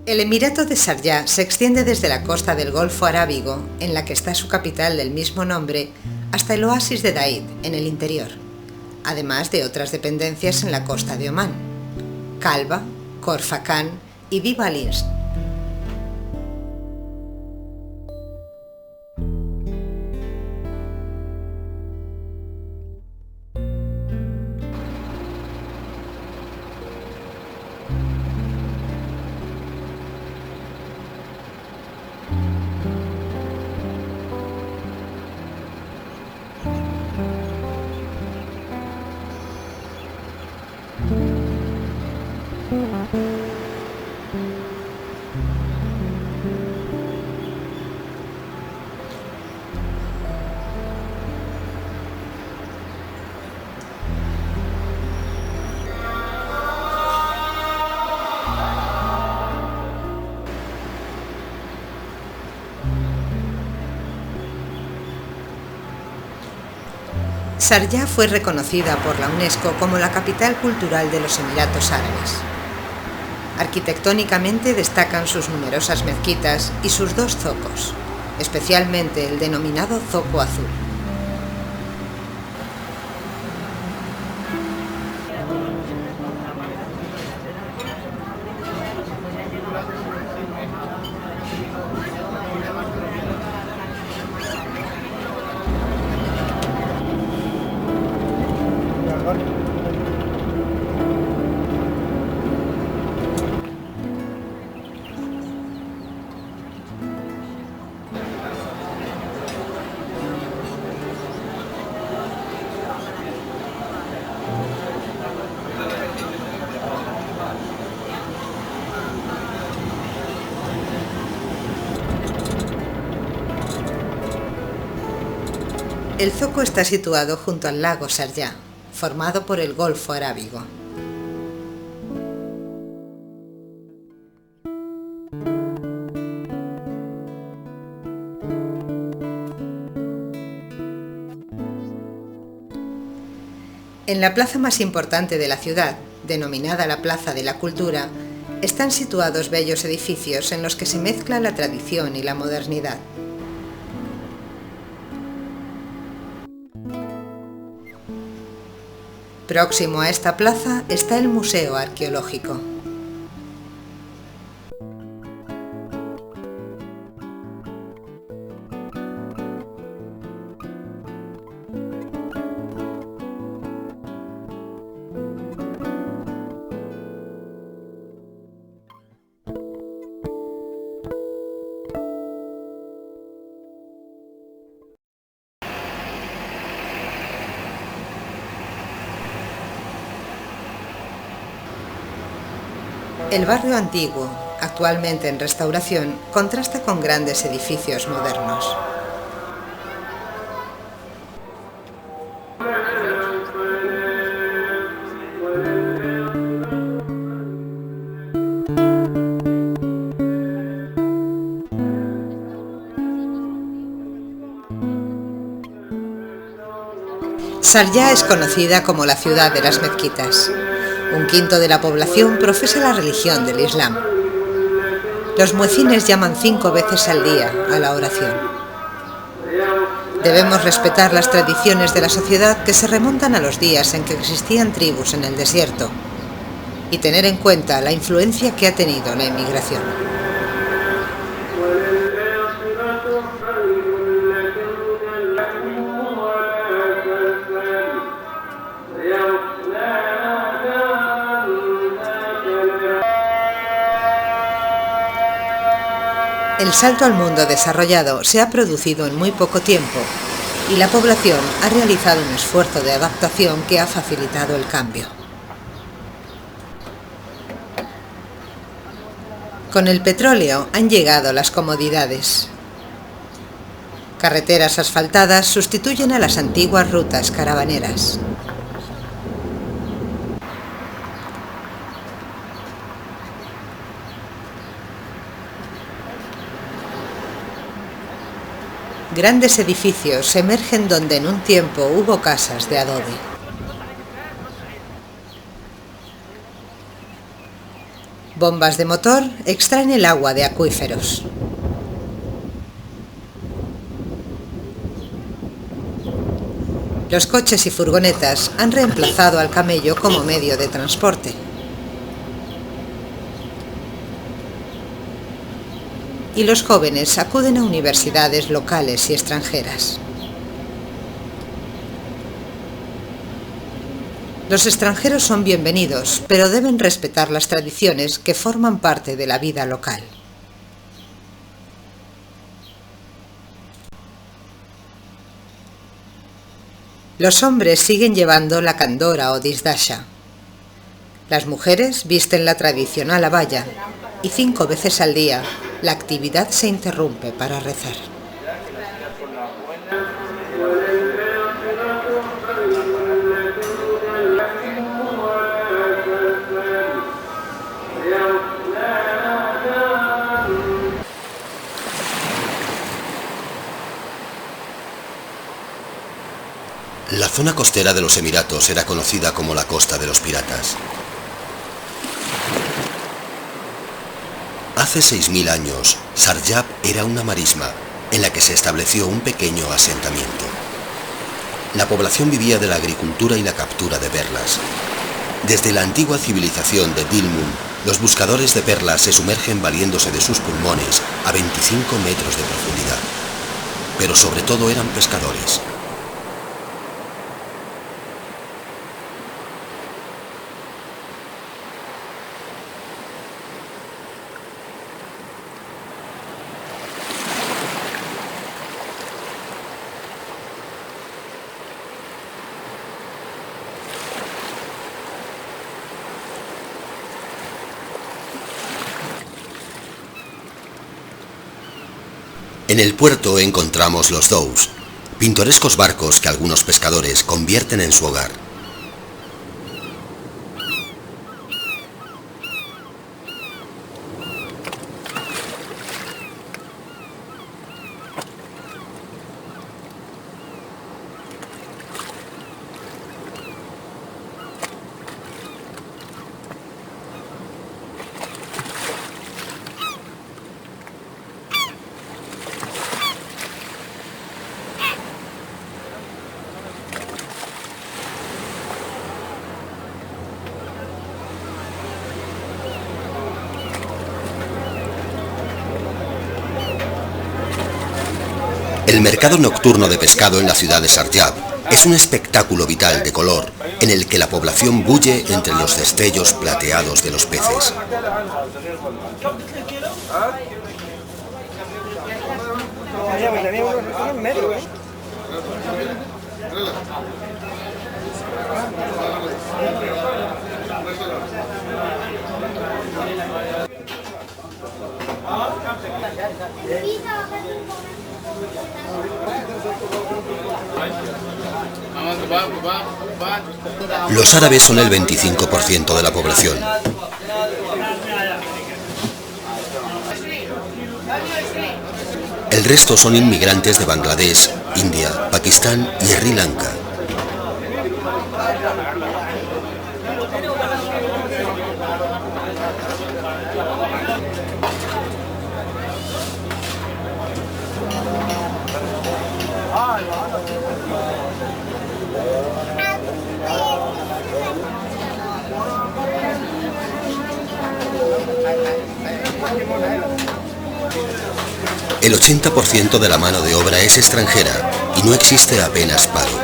El Emirato de Sharjah se extiende desde la costa del Golfo Arábigo, en la que está su capital del mismo nombre, hasta el oasis de Daid, en el interior, además de otras dependencias en la costa de Omán, Kalba, Khor Fakkan y Biba al Irsh. Sharjah fue reconocida por la UNESCO como la capital cultural de los Emiratos Árabes. Arquitectónicamente destacan sus numerosas mezquitas y sus dos zocos, especialmente el denominado Zoco Azul. El zoco está situado junto al lago Sharjah, formado por el Golfo Arábigo. En la plaza más importante de la ciudad, denominada la Plaza de la Cultura, están situados bellos edificios en los que se mezcla la tradición y la modernidad. Próximo a esta plaza está el Museo Arqueológico. El barrio antiguo, actualmente en restauración, contrasta con grandes edificios modernos. Sharjah es conocida como la ciudad de las mezquitas. Un quinto de la población profesa la religión del Islam. Los muecines llaman 5 veces al día a la oración. Debemos respetar las tradiciones de la sociedad que se remontan a los días en que existían tribus en el desierto y tener en cuenta la influencia que ha tenido la inmigración. El salto al mundo desarrollado se ha producido en muy poco tiempo y la población ha realizado un esfuerzo de adaptación que ha facilitado el cambio. Con el petróleo han llegado las comodidades. Carreteras asfaltadas sustituyen a las antiguas rutas caravaneras. Grandes edificios emergen donde en un tiempo hubo casas de adobe. Bombas de motor extraen el agua de acuíferos. Los coches y furgonetas han reemplazado al camello como medio de transporte. Y los jóvenes acuden a universidades locales y extranjeras. Los extranjeros son bienvenidos, pero deben respetar las tradiciones que forman parte de la vida local. Los hombres siguen llevando la kandora o disdasha. Las mujeres visten la tradicional abaya y 5 veces al día la actividad se interrumpe para rezar. La zona costera de los Emiratos era conocida como la costa de los piratas. Hace 6000 años, Sharjah era una marisma en la que se estableció un pequeño asentamiento. La población vivía de la agricultura y la captura de perlas. Desde la antigua civilización de Dilmun, los buscadores de perlas se sumergen valiéndose de sus pulmones a 25 metros de profundidad. Pero sobre todo eran pescadores. En el puerto encontramos los dhows, pintorescos barcos que algunos pescadores convierten en su hogar. El mercado nocturno de pescado en la ciudad de Sharjah es un espectáculo vital de color en el que la población bulle entre los destellos plateados de los peces. Los árabes son el 25% de la población. El resto son inmigrantes de Bangladesh, India, Pakistán y Sri Lanka. El 80% de la mano de obra es extranjera y no existe apenas paro.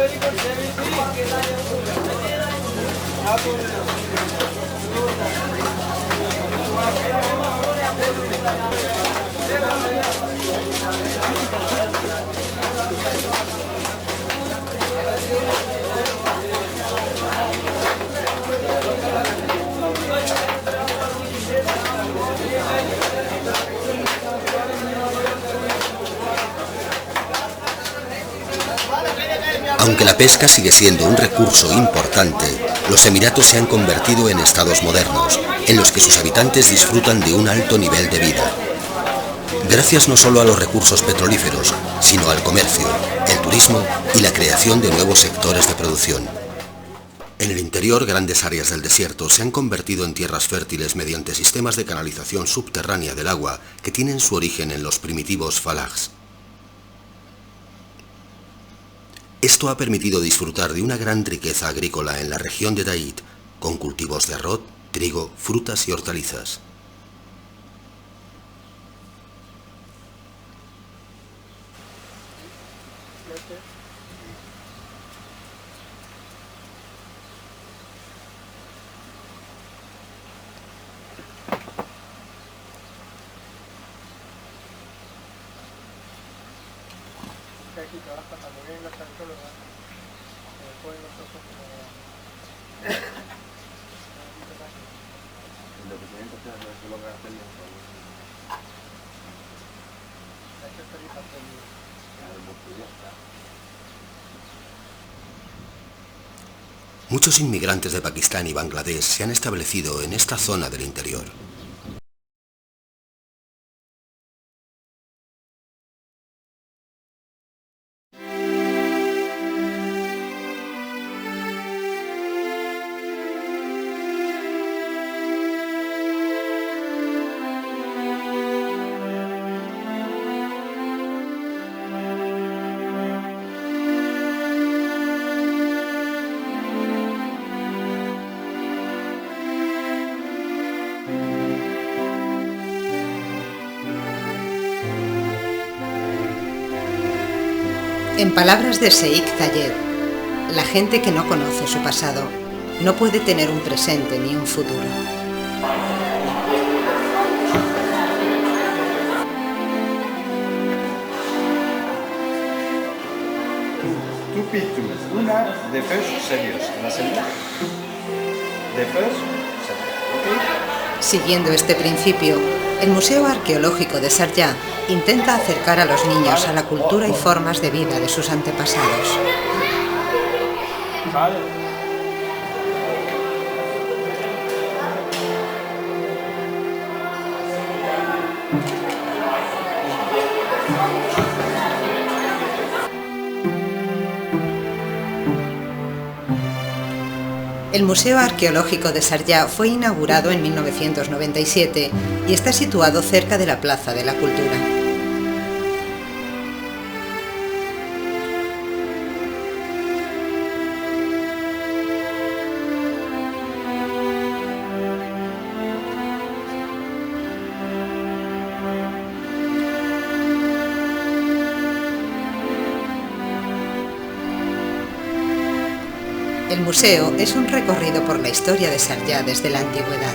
Aunque la pesca sigue siendo un recurso importante, los Emiratos se han convertido en estados modernos, en los que sus habitantes disfrutan de un alto nivel de vida. Gracias no solo a los recursos petrolíferos, sino al comercio, el turismo y la creación de nuevos sectores de producción. En el interior, grandes áreas del desierto se han convertido en tierras fértiles mediante sistemas de canalización subterránea del agua que tienen su origen en los primitivos falags. Esto ha permitido disfrutar de una gran riqueza agrícola en la región de Da'id, con cultivos de arroz, trigo, frutas y hortalizas. Aquí trabaja también los arqueólogos, ponen los ojos como... Lo que tienen que hacer es lo que hacen los ojos. Hay que salir a hacer lo que ya está. Muchos inmigrantes de Pakistán y Bangladesh se han establecido en esta zona del interior. En palabras de Sheikh Zayed, la gente que no conoce su pasado no puede tener un presente ni un futuro. Two pictures, una de first serious, la segunda de first serious, ¿ok? Siguiendo este principio, el Museo Arqueológico de Sharjah intenta acercar a los niños a la cultura y formas de vida de sus antepasados. El Museo Arqueológico de Sharjah fue inaugurado en 1997 y está situado cerca de la Plaza de la Cultura. El museo es un recorrido por la historia de Sharjah desde la antigüedad.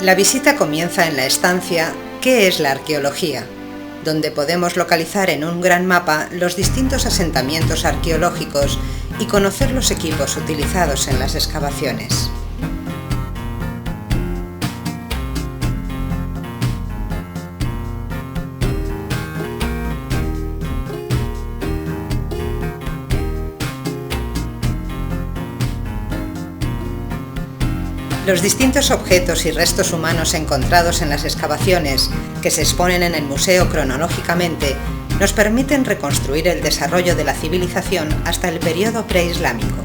La visita comienza en la estancia ¿Qué es la arqueología?, donde podemos localizar en un gran mapa los distintos asentamientos arqueológicos y conocer los equipos utilizados en las excavaciones. Los distintos objetos y restos humanos encontrados en las excavaciones, que se exponen en el museo cronológicamente, nos permiten reconstruir el desarrollo de la civilización hasta el periodo preislámico.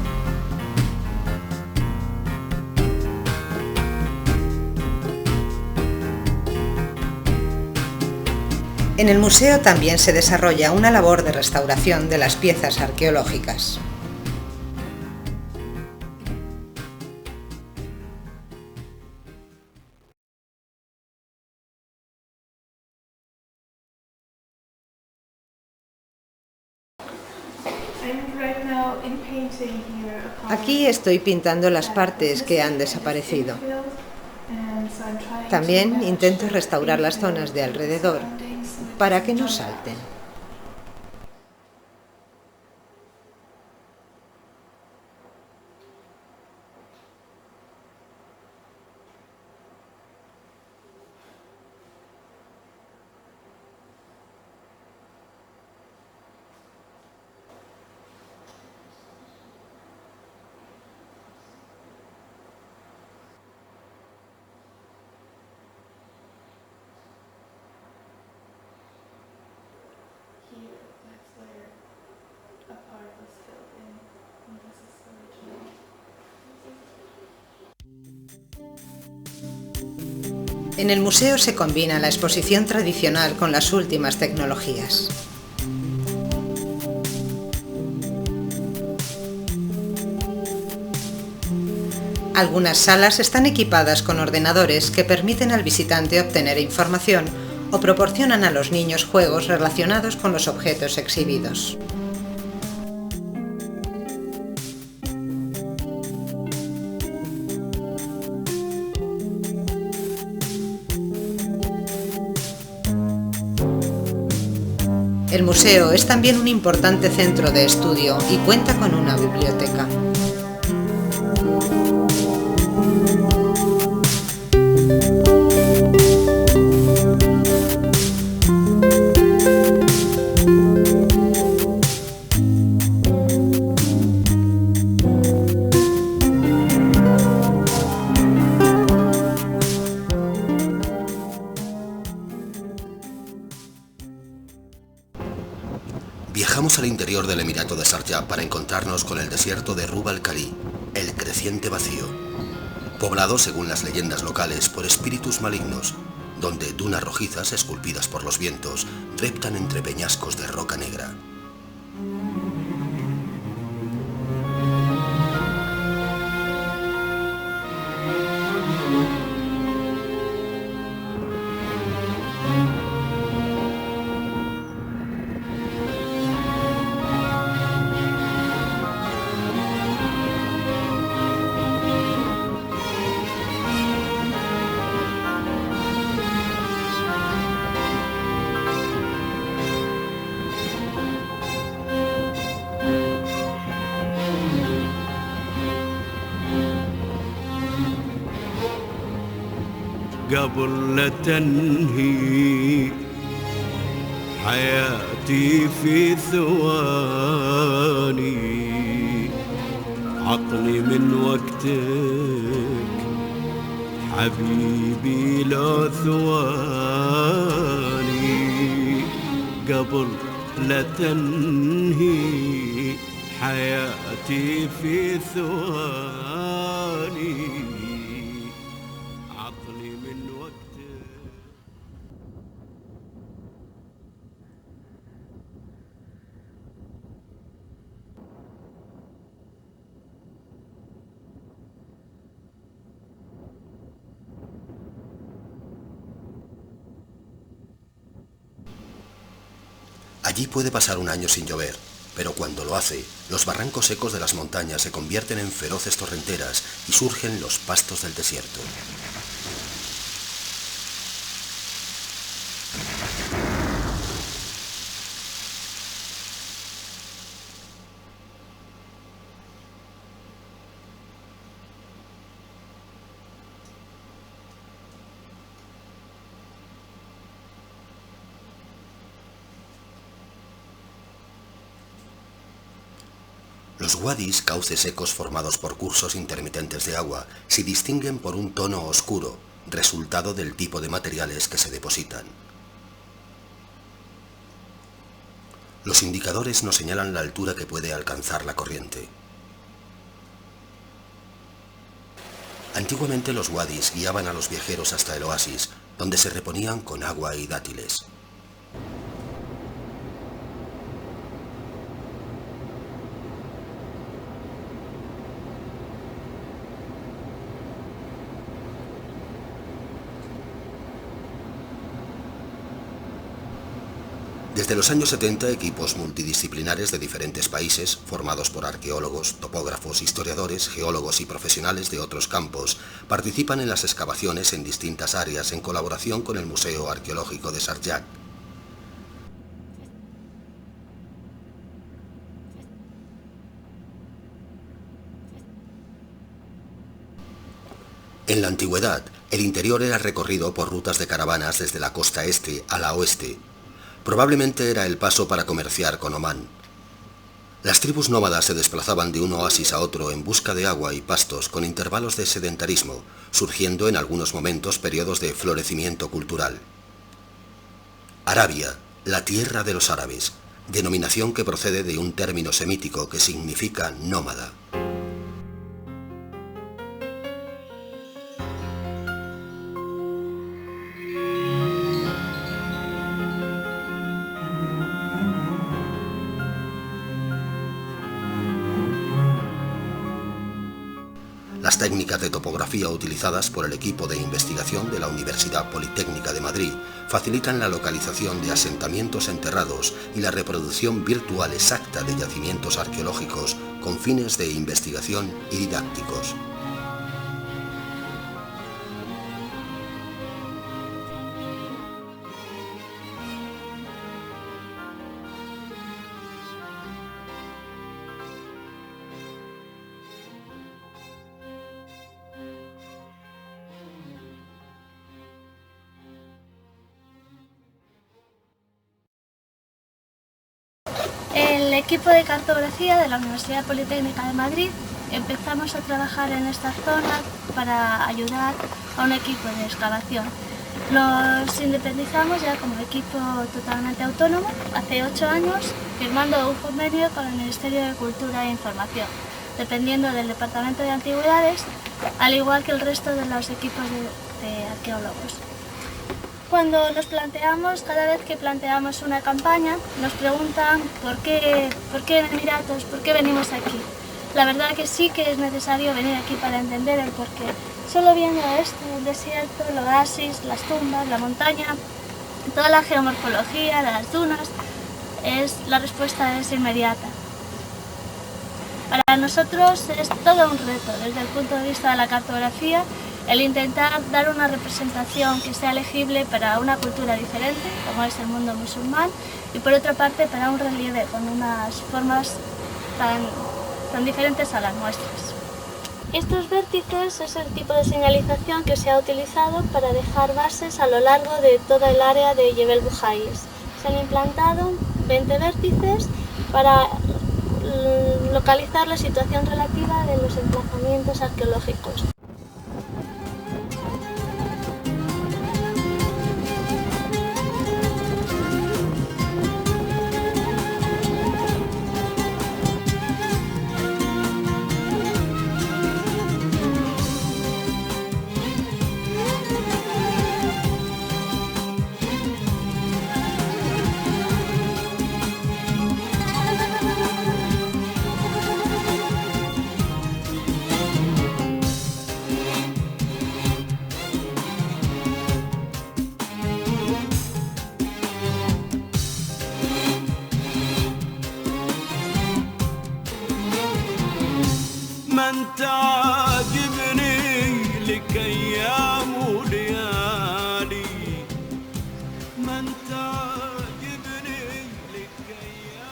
En el museo también se desarrolla una labor de restauración de las piezas arqueológicas. Aquí estoy pintando las partes que han desaparecido. También intento restaurar las zonas de alrededor para que no salten. En el museo se combina la exposición tradicional con las últimas tecnologías. Algunas salas están equipadas con ordenadores que permiten al visitante obtener información o proporcionan a los niños juegos relacionados con los objetos exhibidos. El museo es también un importante centro de estudio y cuenta con una biblioteca. Viajamos al interior del Emirato de Sharjah para encontrarnos con el desierto de Rub al-Khali, el creciente vacío, poblado según las leyendas locales por espíritus malignos, donde dunas rojizas esculpidas por los vientos reptan entre peñascos de roca negra. قبل لا تنهي حياتي في ثواني عطني من وقتك حبيبي لو ثواني قبل لا تنهي حياتي في ثواني Allí puede pasar un año sin llover, pero cuando lo hace, los barrancos secos de las montañas se convierten en feroces torrenteras y surgen los pastos del desierto. Los wadis, cauces secos formados por cursos intermitentes de agua, se distinguen por un tono oscuro, resultado del tipo de materiales que se depositan. Los indicadores nos señalan la altura que puede alcanzar la corriente. Antiguamente los wadis guiaban a los viajeros hasta el oasis, donde se reponían con agua y dátiles. Desde los años 70, equipos multidisciplinares de diferentes países, formados por arqueólogos, topógrafos, historiadores, geólogos y profesionales de otros campos, participan en las excavaciones en distintas áreas en colaboración con el Museo Arqueológico de Sharjah. En la antigüedad, el interior era recorrido por rutas de caravanas desde la costa este a la oeste. Probablemente era el paso para comerciar con Omán. Las tribus nómadas se desplazaban de un oasis a otro en busca de agua y pastos con intervalos de sedentarismo, surgiendo en algunos momentos periodos de florecimiento cultural. Arabia, la tierra de los árabes, denominación que procede de un término semítico que significa nómada. Las técnicas de topografía utilizadas por el equipo de investigación de la Universidad Politécnica de Madrid facilitan la localización de asentamientos enterrados y la reproducción virtual exacta de yacimientos arqueológicos con fines de investigación y didácticos. El equipo de cartografía de la Universidad Politécnica de Madrid empezamos a trabajar en esta zona para ayudar a un equipo de excavación. Nos independizamos ya como equipo totalmente autónomo hace 8 años, firmando un convenio con el Ministerio de Cultura e Información, dependiendo del Departamento de Antigüedades, al igual que el resto de los equipos de arqueólogos. Cuando nos planteamos, cada vez que planteamos una campaña, nos preguntan ¿por qué Emiratos? ¿Por qué venimos aquí? La verdad que sí que es necesario venir aquí para entender el porqué. Solo viendo esto, el desierto, el oasis, las tumbas, la montaña, toda la geomorfología, las dunas, la respuesta es inmediata. Para nosotros es todo un reto desde el punto de vista de la cartografía, el intentar dar una representación que sea legible para una cultura diferente, como es el mundo musulmán, y por otra parte para un relieve con unas formas tan diferentes a las nuestras. Estos vértices es el tipo de señalización que se ha utilizado para dejar bases a lo largo de toda el área de Jebel Buhais. Se han implantado 20 vértices para localizar la situación relativa de los emplazamientos arqueológicos. من تعجبني لك أيام وليالي من تعجبني لك أيام.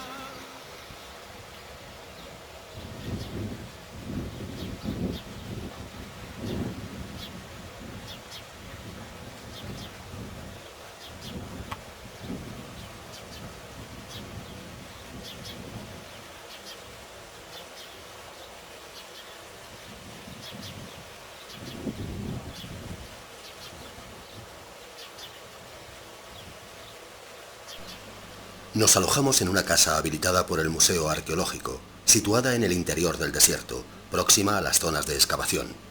Nos alojamos en una casa habilitada por el Museo Arqueológico, situada en el interior del desierto, próxima a las zonas de excavación.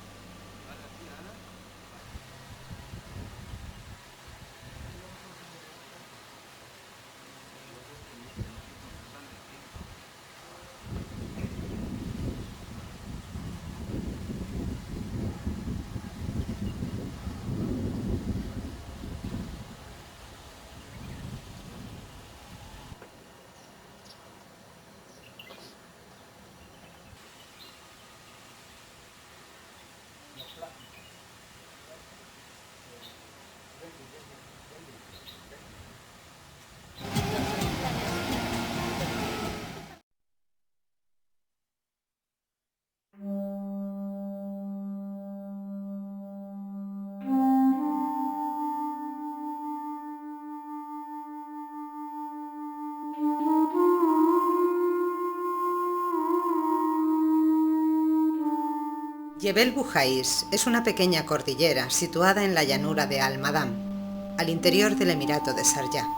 Jebel Buhais es una pequeña cordillera situada en la llanura de Al-Madam, al interior del Emirato de Sharjah.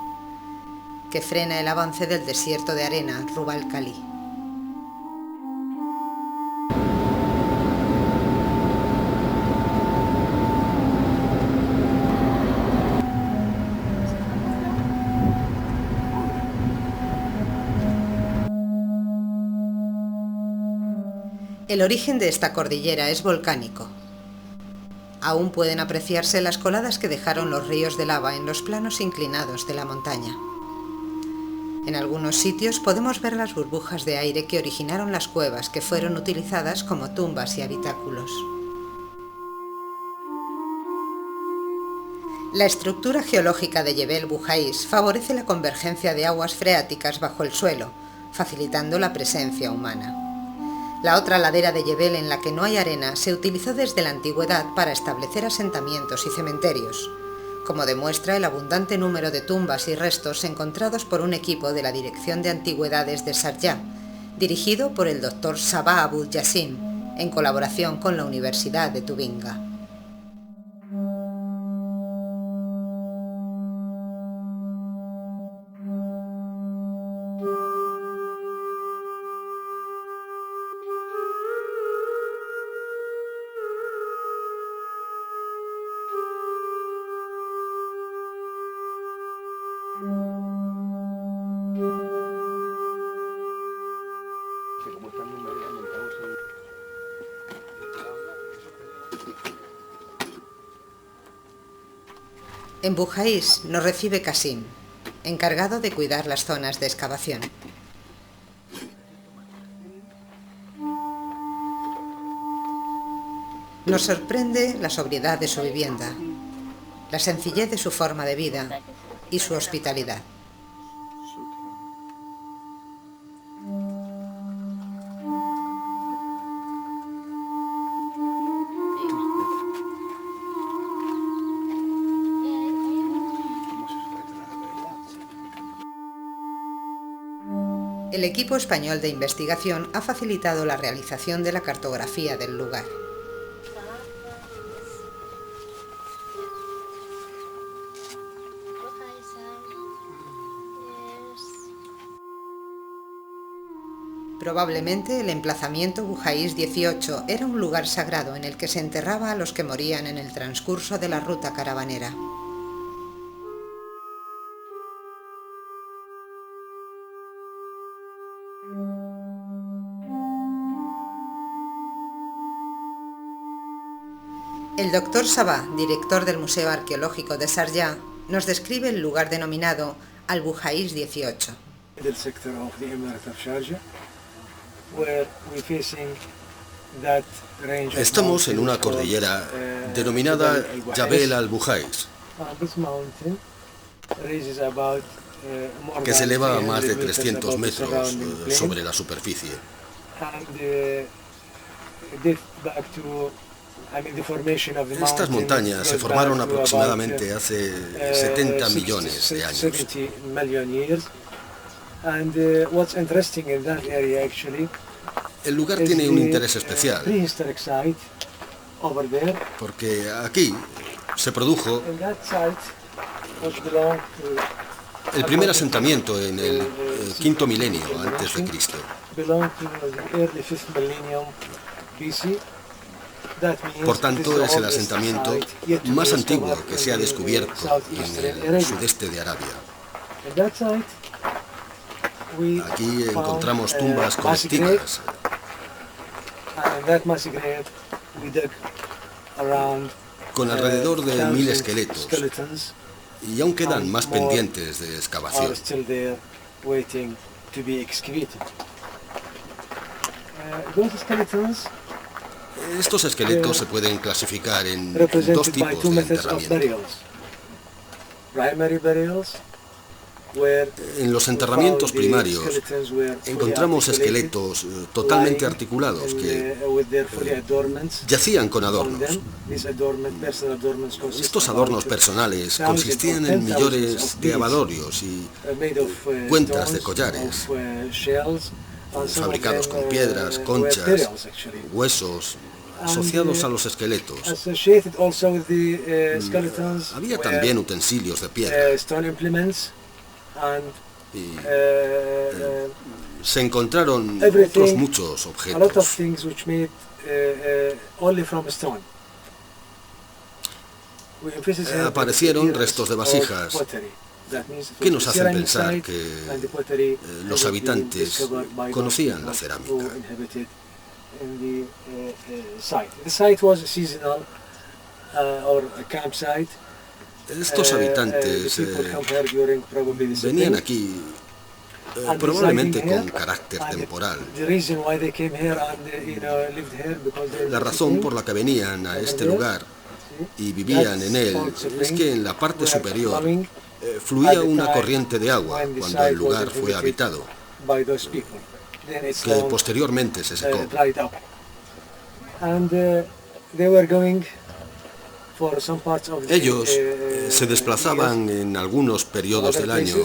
que frena el avance del desierto de arena Rub al Khali. El origen de esta cordillera es volcánico. Aún pueden apreciarse las coladas que dejaron los ríos de lava en los planos inclinados de la montaña. En algunos sitios podemos ver las burbujas de aire que originaron las cuevas que fueron utilizadas como tumbas y habitáculos. La estructura geológica de Jebel Bujais favorece la convergencia de aguas freáticas bajo el suelo, facilitando la presencia humana. La otra ladera de Jebel en la que no hay arena se utilizó desde la antigüedad para establecer asentamientos y cementerios, como demuestra el abundante número de tumbas y restos encontrados por un equipo de la Dirección de Antigüedades de Sharjah, dirigido por el Dr. Sabah Abul Jassim, en colaboración con la Universidad de Tubinga. En Bujais nos recibe Qasim, encargado de cuidar las zonas de excavación. Nos sorprende la sobriedad de su vivienda, la sencillez de su forma de vida y su hospitalidad. El equipo español de investigación ha facilitado la realización de la cartografía del lugar. Probablemente el emplazamiento Bujais 18 era un lugar sagrado en el que se enterraba a los que morían en el transcurso de la ruta caravanera. El Dr. Sabah, director del Museo Arqueológico de Sharjah, nos describe el lugar denominado Al-Bujais 18. Del sector of the Emirate of Sharjah, where we're facing that range of Estamos en una mountains called, cordillera denominada Jebel al-Bujais, This mountain raises about, more que se than eleva a 300 más de meters 300 above the metros surrounding plain. sobre la superficie. Estas montañas se formaron aproximadamente hace 70 millones de años. El lugar tiene un interés especial, porque aquí se produjo el primer asentamiento en el quinto milenio antes de Cristo. Por tanto, es el asentamiento más antiguo que se ha descubierto en el sudeste de Arabia. Aquí encontramos tumbas colectivas con alrededor de 1000 esqueletos, y aún quedan más pendientes de excavación. Estos esqueletos se pueden clasificar en dos tipos de enterramiento. En los enterramientos primarios encontramos esqueletos totalmente articulados que yacían con adornos. Estos adornos personales consistían en millones de abadorios y cuentas de collares, fabricados con piedras, conchas, huesos, asociados a los esqueletos. Había también utensilios de piedra. y se encontraron everything, otros muchos a lot of objetos. things which made only from stone. We emphasize here Aparecieron the appearance restos de of vasijas pottery. That means que nos the hacen ceramic pensar site que and the pottery los has been habitantes discovered by those conocían la people cerámica. who inhabited in the site. The site was seasonal or a campsite. Estos habitantes the people come here during probably the venían spring. aquí And probablemente residing con here, carácter and temporal. The reason why they came here and lived here because they La were razón visiting por la que venían a este over lugar there. y vivían en él es que en la parte superior fluía una corriente de agua cuando el lugar fue habitado, que posteriormente se secó. Ellos se desplazaban en algunos periodos del año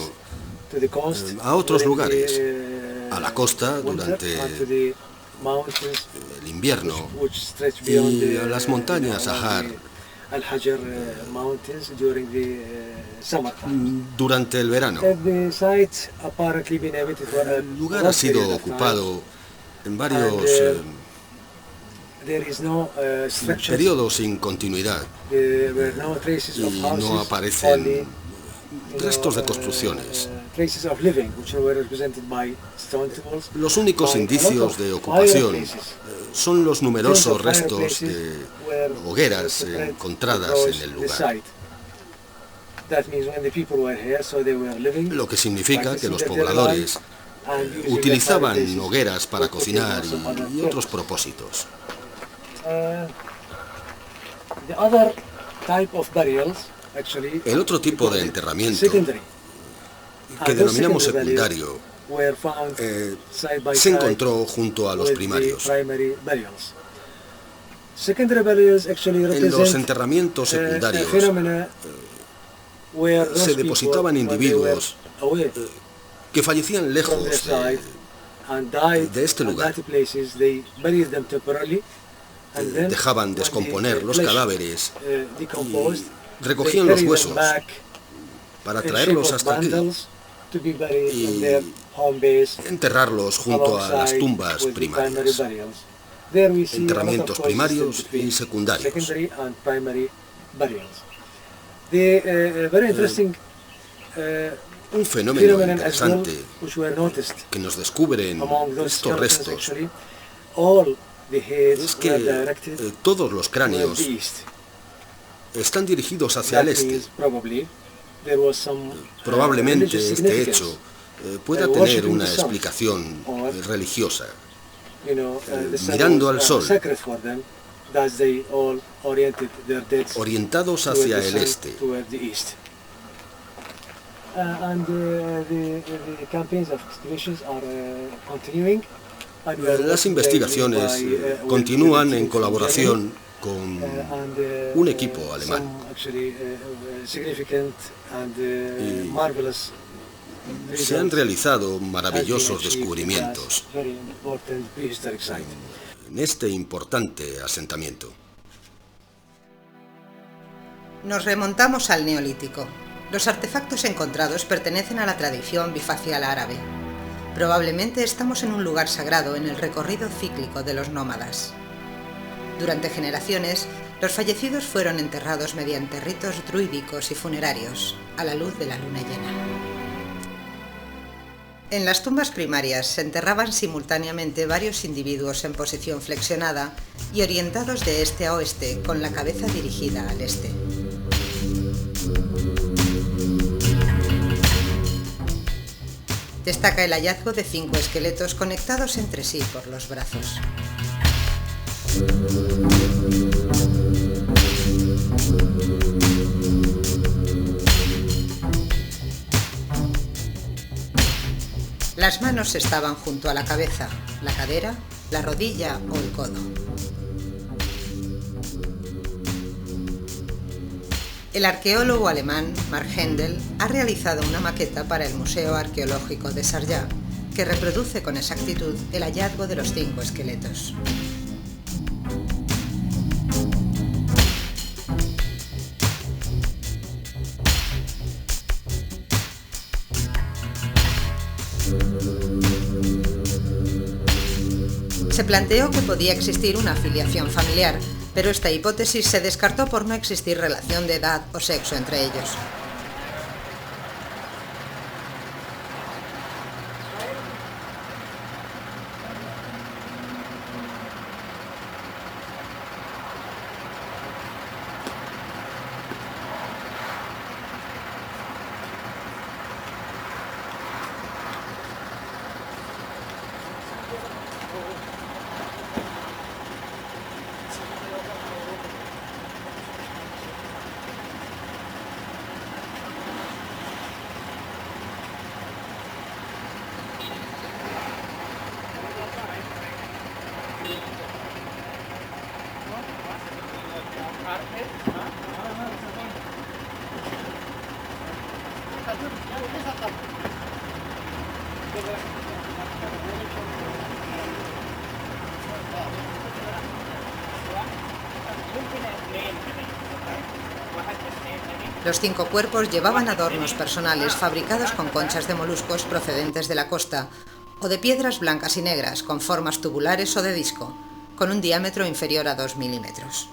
a otros lugares, a la costa durante el invierno y a las montañas Ahar durante el verano. El lugar ha sido ocupado en varios periodos sin continuidad y no aparecen restos de construcciones. Los únicos indicios de ocupación son los numerosos restos de hogueras encontradas en el lugar. Lo que significa que los pobladores utilizaban hogueras para cocinar y otros propósitos. El otro tipo de enterramiento, que denominamos secundario, se encontró junto a los primarios. En los enterramientos secundarios se depositaban individuos que fallecían lejos de este lugar. Dejaban descomponer los cadáveres y recogían los huesos para traerlos hasta aquí y enterrarlos junto a las tumbas primarias. Enterramientos primarios y secundarios. Un fenómeno interesante que nos descubren estos restos es que todos los cráneos están dirigidos hacia el este. Probablemente este hecho pueda tener una explicación religiosa. Mirando al sol, orientados hacia el este. Las investigaciones continúan en colaboración con un equipo alemán. Y se han realizado maravillosos descubrimientos en este importante asentamiento. Nos remontamos al Neolítico. Los artefactos encontrados pertenecen a la tradición bifacial árabe. Probablemente estamos en un lugar sagrado en el recorrido cíclico de los nómadas. Durante generaciones, los fallecidos fueron enterrados mediante ritos druídicos y funerarios, a la luz de la luna llena. En las tumbas primarias se enterraban simultáneamente varios individuos en posición flexionada y orientados de este a oeste, con la cabeza dirigida al este. Destaca el hallazgo de 5 esqueletos conectados entre sí por los brazos. Las manos estaban junto a la cabeza, la cadera, la rodilla o el codo. El arqueólogo alemán Mark Händel ha realizado una maqueta para el Museo Arqueológico de Sharjah que reproduce con exactitud el hallazgo de los 5 esqueletos. Se planteó que podía existir una afiliación familiar, pero esta hipótesis se descartó por no existir relación de edad o sexo entre ellos. Los 5 cuerpos llevaban adornos personales fabricados con conchas de moluscos procedentes de la costa o de piedras blancas y negras con formas tubulares o de disco, con un diámetro inferior a 2 milímetros.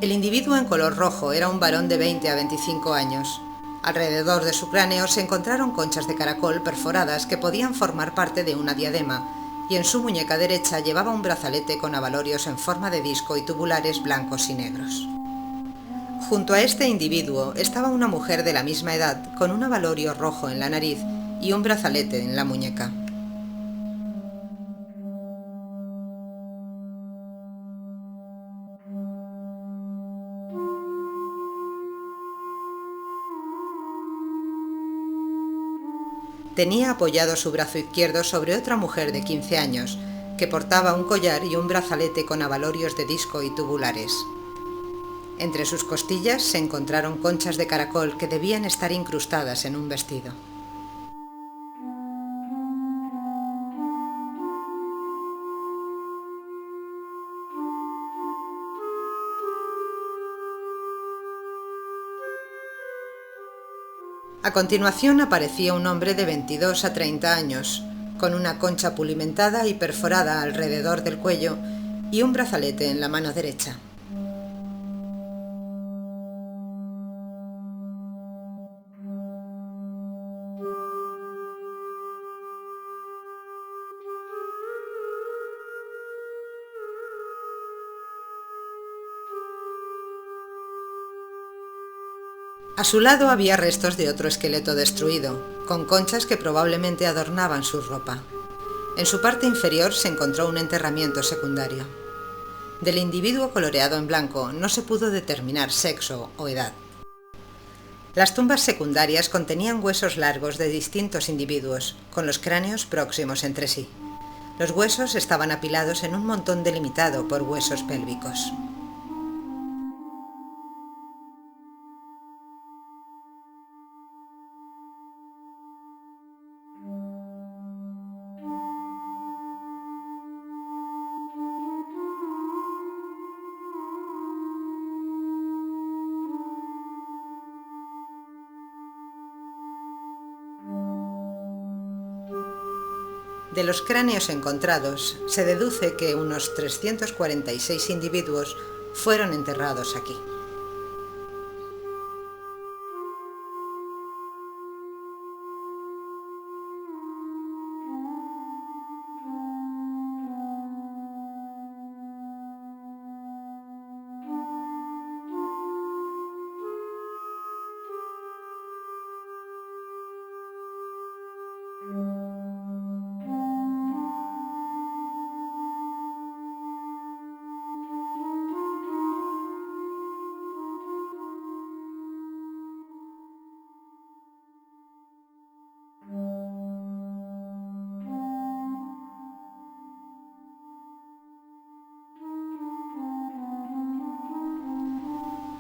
El individuo en color rojo era un varón de 20 a 25 años. Alrededor de su cráneo se encontraron conchas de caracol perforadas que podían formar parte de una diadema, y en su muñeca derecha llevaba un brazalete con abalorios en forma de disco y tubulares blancos y negros. Junto a este individuo estaba una mujer de la misma edad con un abalorio rojo en la nariz y un brazalete en la muñeca. Tenía apoyado su brazo izquierdo sobre otra mujer de 15 años, que portaba un collar y un brazalete con abalorios de disco y tubulares. Entre sus costillas se encontraron conchas de caracol que debían estar incrustadas en un vestido. A continuación aparecía un hombre de 22 a 30 años, con una concha pulimentada y perforada alrededor del cuello y un brazalete en la mano derecha. A su lado había restos de otro esqueleto destruido, con conchas que probablemente adornaban su ropa. En su parte inferior se encontró un enterramiento secundario. Del individuo coloreado en blanco no se pudo determinar sexo o edad. Las tumbas secundarias contenían huesos largos de distintos individuos, con los cráneos próximos entre sí. Los huesos estaban apilados en un montón delimitado por huesos pélvicos. De los cráneos encontrados, se deduce que unos 346 individuos fueron enterrados aquí.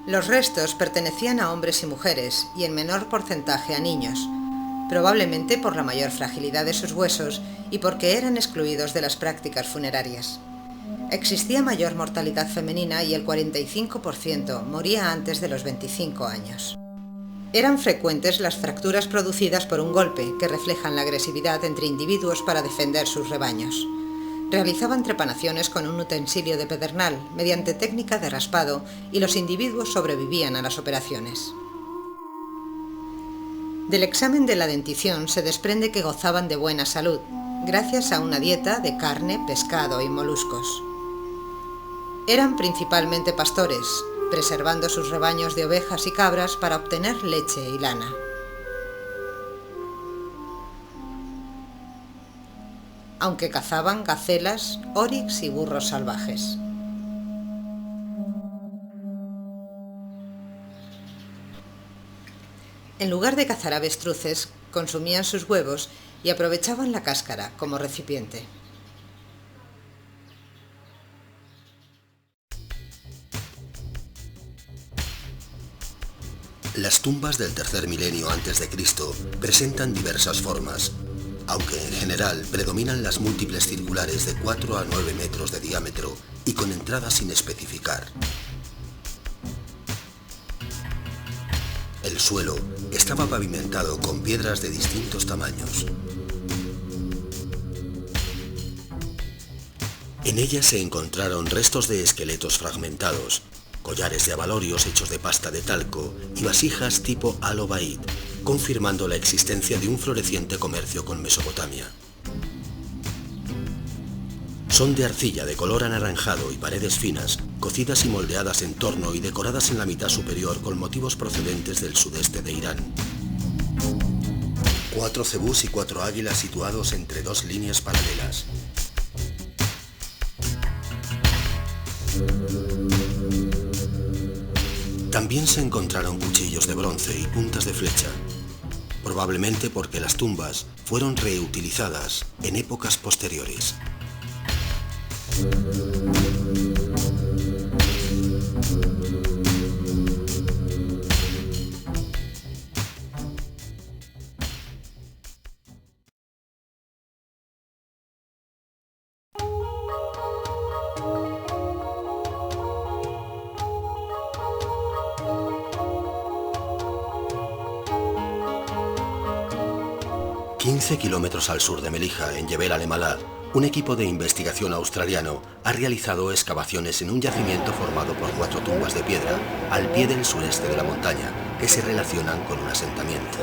Los restos pertenecían a hombres y mujeres, y en menor porcentaje a niños, probablemente por la mayor fragilidad de sus huesos y porque eran excluidos de las prácticas funerarias. Existía mayor mortalidad femenina y el 45% moría antes de los 25 años. Eran frecuentes las fracturas producidas por un golpe, que reflejan la agresividad entre individuos para defender sus rebaños. Realizaban trepanaciones con un utensilio de pedernal, mediante técnica de raspado, y los individuos sobrevivían a las operaciones. Del examen de la dentición se desprende que gozaban de buena salud, gracias a una dieta de carne, pescado y moluscos. Eran principalmente pastores, preservando sus rebaños de ovejas y cabras para obtener leche y lana. Aunque cazaban gacelas, oryx y burros salvajes. En lugar de cazar avestruces, consumían sus huevos y aprovechaban la cáscara como recipiente. Las tumbas del tercer milenio a.C. presentan diversas formas, aunque en general predominan las múltiples circulares de 4 a 9 metros de diámetro y con entradas sin especificar. El suelo estaba pavimentado con piedras de distintos tamaños. En ellas se encontraron restos de esqueletos fragmentados, collares de abalorios hechos de pasta de talco y vasijas tipo Alobaid, confirmando la existencia de un floreciente comercio con Mesopotamia. Son de arcilla de color anaranjado y paredes finas, cocidas y moldeadas en torno y decoradas en la mitad superior con motivos procedentes del sudeste de Irán. 4 cebús y 4 águilas situados entre 2 líneas paralelas. También se encontraron cuchillos de bronce y puntas de flecha, probablemente porque las tumbas fueron reutilizadas en épocas posteriores. Kilómetros al sur de Melilla, en Jebel al-Emalá, un equipo de investigación australiano ha realizado excavaciones en un yacimiento formado por 4 tumbas de piedra al pie del sureste de la montaña, que se relacionan con un asentamiento.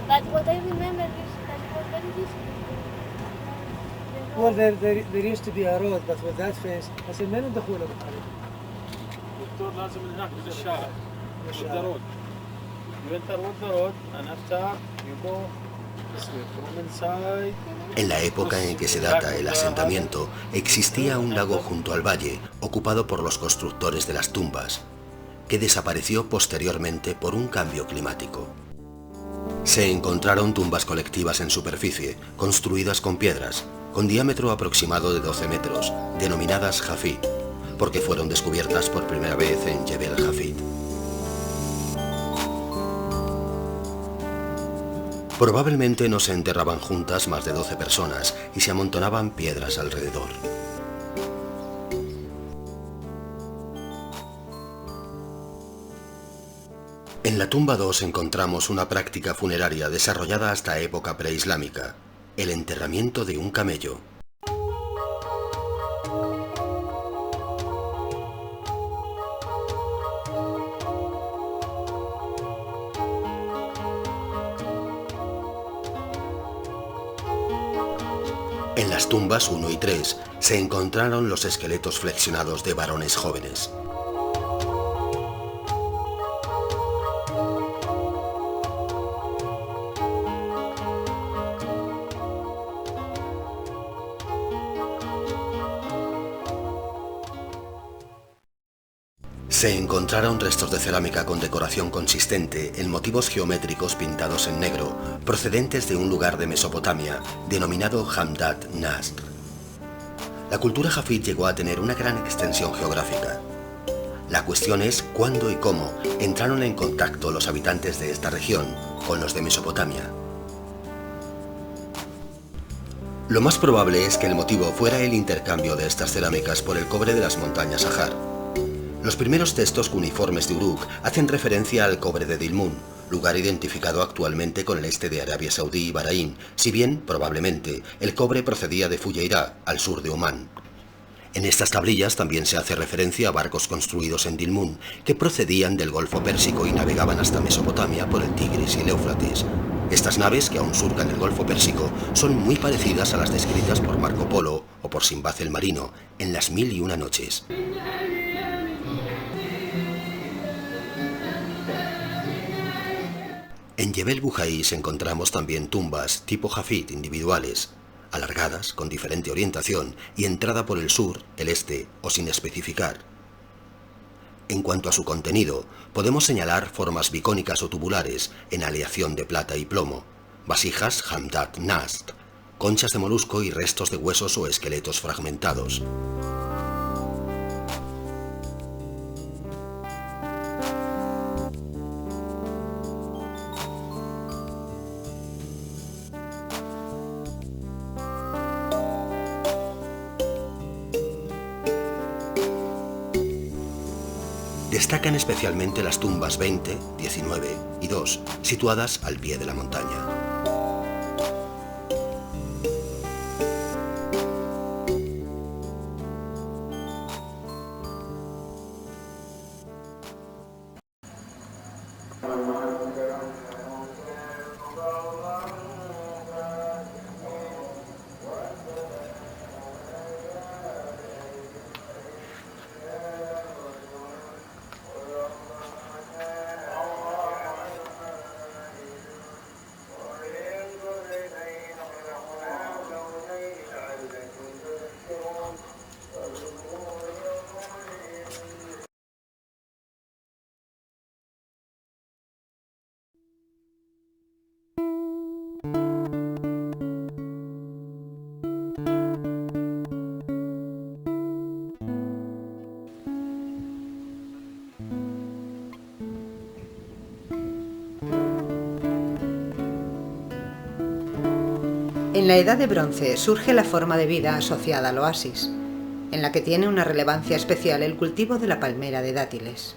But what I remember is that it was very difficult. Well, there used to be a road, but with that fence, بس من الدخول ابو خالد؟ دكتور لازم من هناك بالشارع. With the road. You enter with the road, and after you go from inside. En la época en que se data el asentamiento, existía un lago junto al valle, ocupado por los constructores de las tumbas, que desapareció posteriormente por un cambio climático. Se encontraron tumbas colectivas en superficie, construidas con piedras, con diámetro aproximado de 12 metros, denominadas Jafit, porque fueron descubiertas por primera vez en Jebel Jafit. Probablemente no se enterraban juntas más de 12 personas y se amontonaban piedras alrededor. En la tumba 2 encontramos una práctica funeraria desarrollada hasta época preislámica, el enterramiento de un camello. En las tumbas 1 y 3 se encontraron los esqueletos flexionados de varones jóvenes. Se encontraron restos de cerámica con decoración consistente en motivos geométricos pintados en negro, procedentes de un lugar de Mesopotamia, denominado Hamdat Nasr. La cultura Jafit llegó a tener una gran extensión geográfica. La cuestión es cuándo y cómo entraron en contacto los habitantes de esta región con los de Mesopotamia. Lo más probable es que el motivo fuera el intercambio de estas cerámicas por el cobre de las montañas Sahar. Los primeros textos cuneiformes de Uruk hacen referencia al cobre de Dilmun, lugar identificado actualmente con el este de Arabia Saudí y Bahrein, si bien, probablemente, el cobre procedía de Fujairah, al sur de Omán. En estas tablillas también se hace referencia a barcos construidos en Dilmun, que procedían del Golfo Pérsico y navegaban hasta Mesopotamia por el Tigris y el Éufrates. Estas naves, que aún surcan el Golfo Pérsico, son muy parecidas a las descritas por Marco Polo o por Sinbad el Marino en Las Mil y Una Noches. En Jebel Buhaís encontramos también tumbas tipo Jafit individuales, alargadas, con diferente orientación y entrada por el sur, el este o sin especificar. En cuanto a su contenido, podemos señalar formas bicónicas o tubulares en aleación de plata y plomo, vasijas Hamdat Nast, conchas de molusco y restos de huesos o esqueletos fragmentados. Destacan especialmente las tumbas 20, 19 y 2, situadas al pie de la montaña. En la Edad de Bronce surge la forma de vida asociada al oasis, en la que tiene una relevancia especial el cultivo de la palmera de dátiles.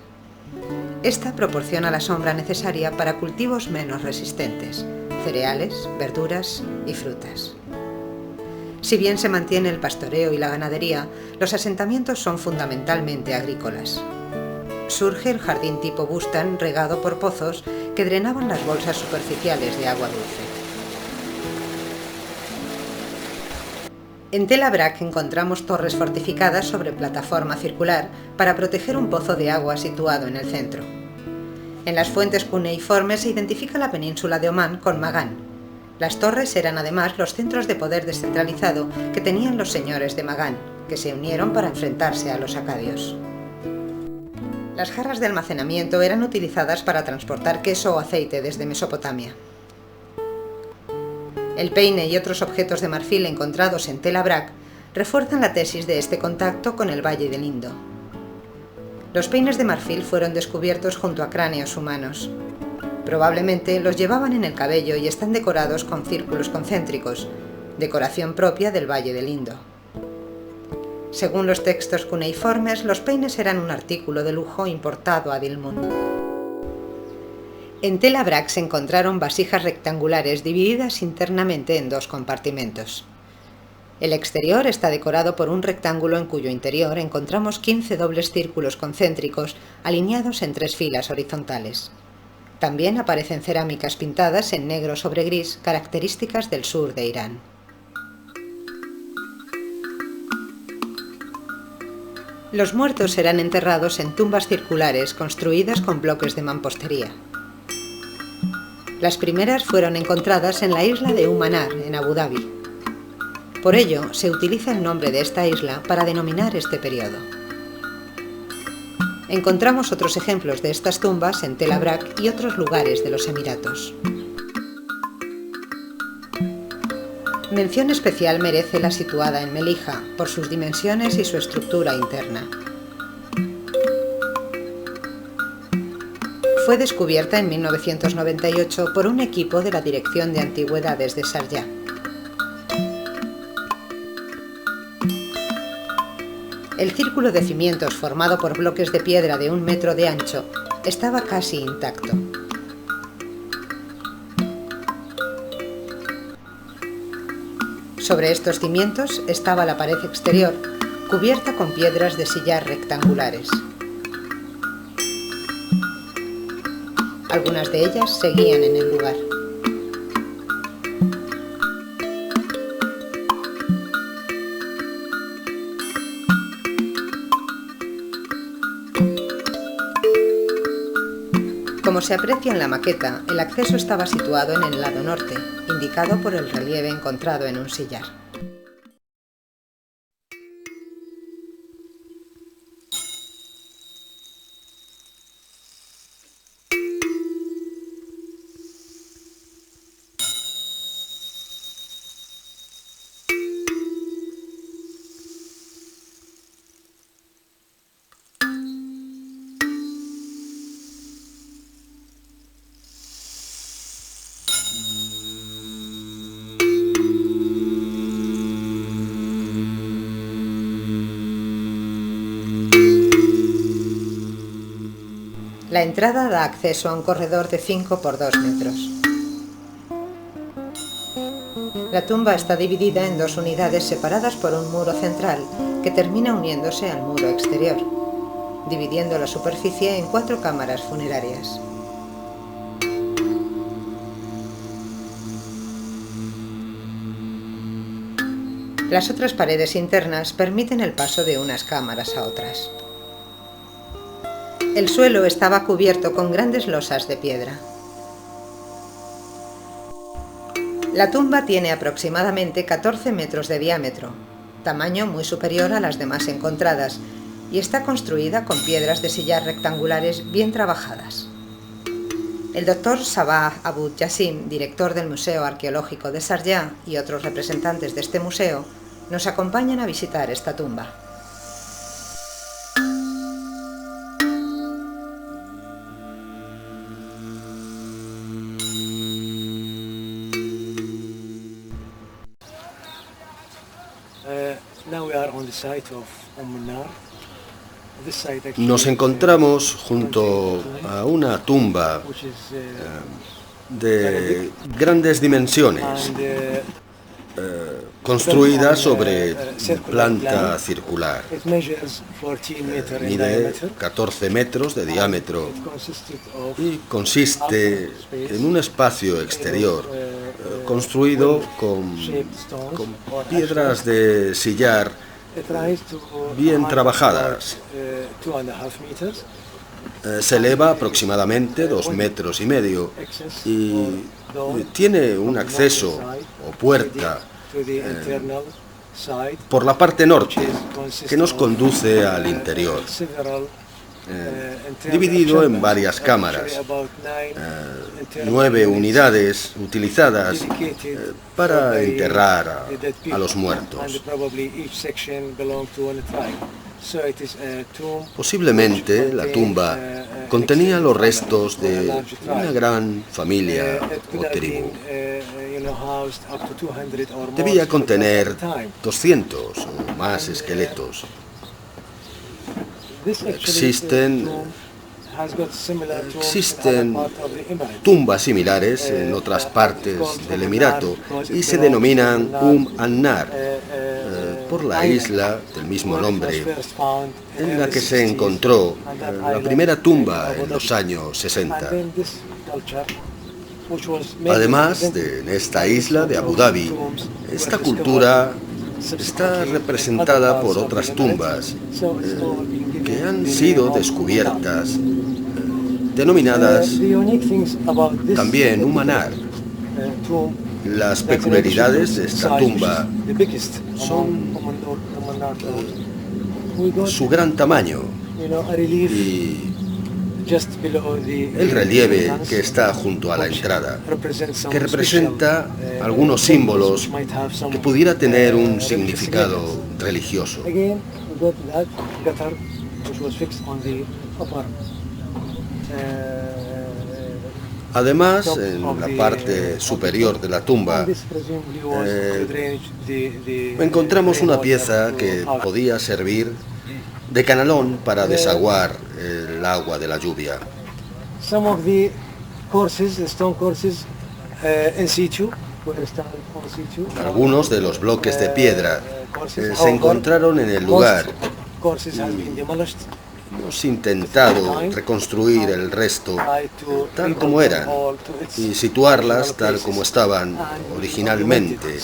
Esta proporciona la sombra necesaria para cultivos menos resistentes, cereales, verduras y frutas. Si bien se mantiene el pastoreo y la ganadería, los asentamientos son fundamentalmente agrícolas. Surge el jardín tipo Bustan regado por pozos que drenaban las bolsas superficiales de agua dulce. En Tel Abrak encontramos torres fortificadas sobre plataforma circular para proteger un pozo de agua situado en el centro. En las fuentes cuneiformes se identifica la península de Omán con Magán. Las torres eran además los centros de poder descentralizado que tenían los señores de Magán, que se unieron para enfrentarse a los acadios. Las jarras de almacenamiento eran utilizadas para transportar queso o aceite desde Mesopotamia. El peine y otros objetos de marfil encontrados en Tel Abrak refuerzan la tesis de este contacto con el Valle del Indo. Los peines de marfil fueron descubiertos junto a cráneos humanos. Probablemente los llevaban en el cabello y están decorados con círculos concéntricos, decoración propia del Valle del Indo. Según los textos cuneiformes, los peines eran un artículo de lujo importado a Dilmun. En Tel Abrak se encontraron vasijas rectangulares divididas internamente en dos compartimentos. El exterior está decorado por un rectángulo en cuyo interior encontramos 15 dobles círculos concéntricos alineados en 3 filas horizontales. También aparecen cerámicas pintadas en negro sobre gris, características del sur de Irán. Los muertos serán enterrados en tumbas circulares construidas con bloques de mampostería. Las primeras fueron encontradas en la isla de Umanar, en Abu Dhabi. Por ello, se utiliza el nombre de esta isla para denominar este periodo. Encontramos otros ejemplos de estas tumbas en Tel Abrak y otros lugares de los Emiratos. Mención especial merece la situada en Melilla, por sus dimensiones y su estructura interna. Fue descubierta en 1998 por un equipo de la Dirección de Antigüedades de Sharjah. El círculo de cimientos formado por bloques de piedra de 1 metro de ancho estaba casi intacto. Sobre estos cimientos estaba la pared exterior, cubierta con piedras de sillar rectangulares. Algunas de ellas seguían en el lugar. Como se aprecia en la maqueta, el acceso estaba situado en el lado norte, indicado por el relieve encontrado en un sillar. La entrada da acceso a un corredor de 5 por 2 metros. La tumba está dividida en 2 unidades separadas por un muro central que termina uniéndose al muro exterior, dividiendo la superficie en 4 cámaras funerarias. Las otras paredes internas permiten el paso de unas cámaras a otras. El suelo estaba cubierto con grandes losas de piedra. La tumba tiene aproximadamente 14 metros de diámetro, tamaño muy superior a las demás encontradas, y está construida con piedras de sillar rectangulares bien trabajadas. El doctor Sabah Abu Yassim, director del Museo Arqueológico de Sharjah, y otros representantes de este museo nos acompañan a visitar esta tumba. Nos encontramos junto a una tumba de grandes dimensiones, construida sobre planta circular. Mide 14 metros de diámetro y consiste en un espacio exterior construido con piedras de sillar bien trabajadas. Se eleva aproximadamente 2,5 metros y tiene un acceso o puerta por la parte norte que nos conduce al interior, dividido en varias cámaras, 9 unidades utilizadas para enterrar a los muertos. Posiblemente la tumba contenía los restos de una gran familia o tribu. Debía contener 200 o más esqueletos. Existen tumbas similares en otras partes del Emirato y se denominan An-Nar, por la isla del mismo nombre, en la que se encontró la primera tumba en los años 60. Además, en esta isla de Abu Dhabi, esta cultura está representada por otras tumbas que han sido descubiertas, denominadas también Umanar. Las peculiaridades de esta tumba son su gran tamaño y el relieve que está junto a la entrada, que representa algunos símbolos que pudiera tener un significado religioso. Además, en la parte superior de la tumba encontramos una pieza que podía servir de canalón para desaguar el agua de la lluvia. Some of the courses, the stone courses, in situ, were installed in situ. Algunos de los bloques de piedra se encontraron en el lugar. Courses has been demolished. Hemos intentado reconstruir el resto tal como eran y situarlas tal como estaban originalmente,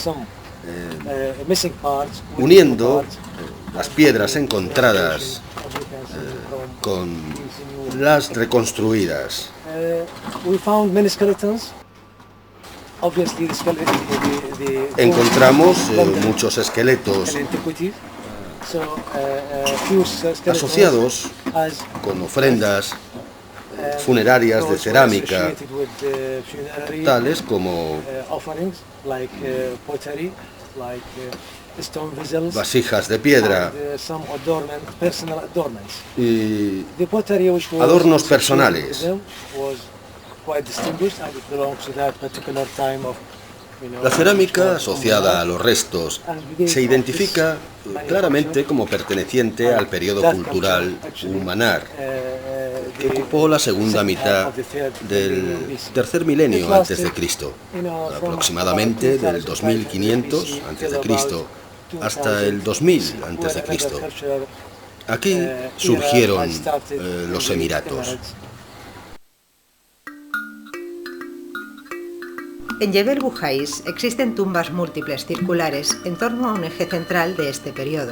uniendo las piedras encontradas con las reconstruidas. We found many skeletons. Obviously, Encontramos muchos esqueletos asociados con ofrendas funerarias de cerámica, tales como vasijas de piedra y adornos personales. La cerámica asociada a los restos se identifica claramente como perteneciente al periodo cultural Umanar, que ocupó la segunda mitad del tercer milenio antes de Cristo, aproximadamente del 2500 antes de Cristo hasta el 2000 antes de Cristo. Aquí surgieron los Emiratos. En Jebel Bujais existen tumbas múltiples circulares en torno a un eje central de este periodo,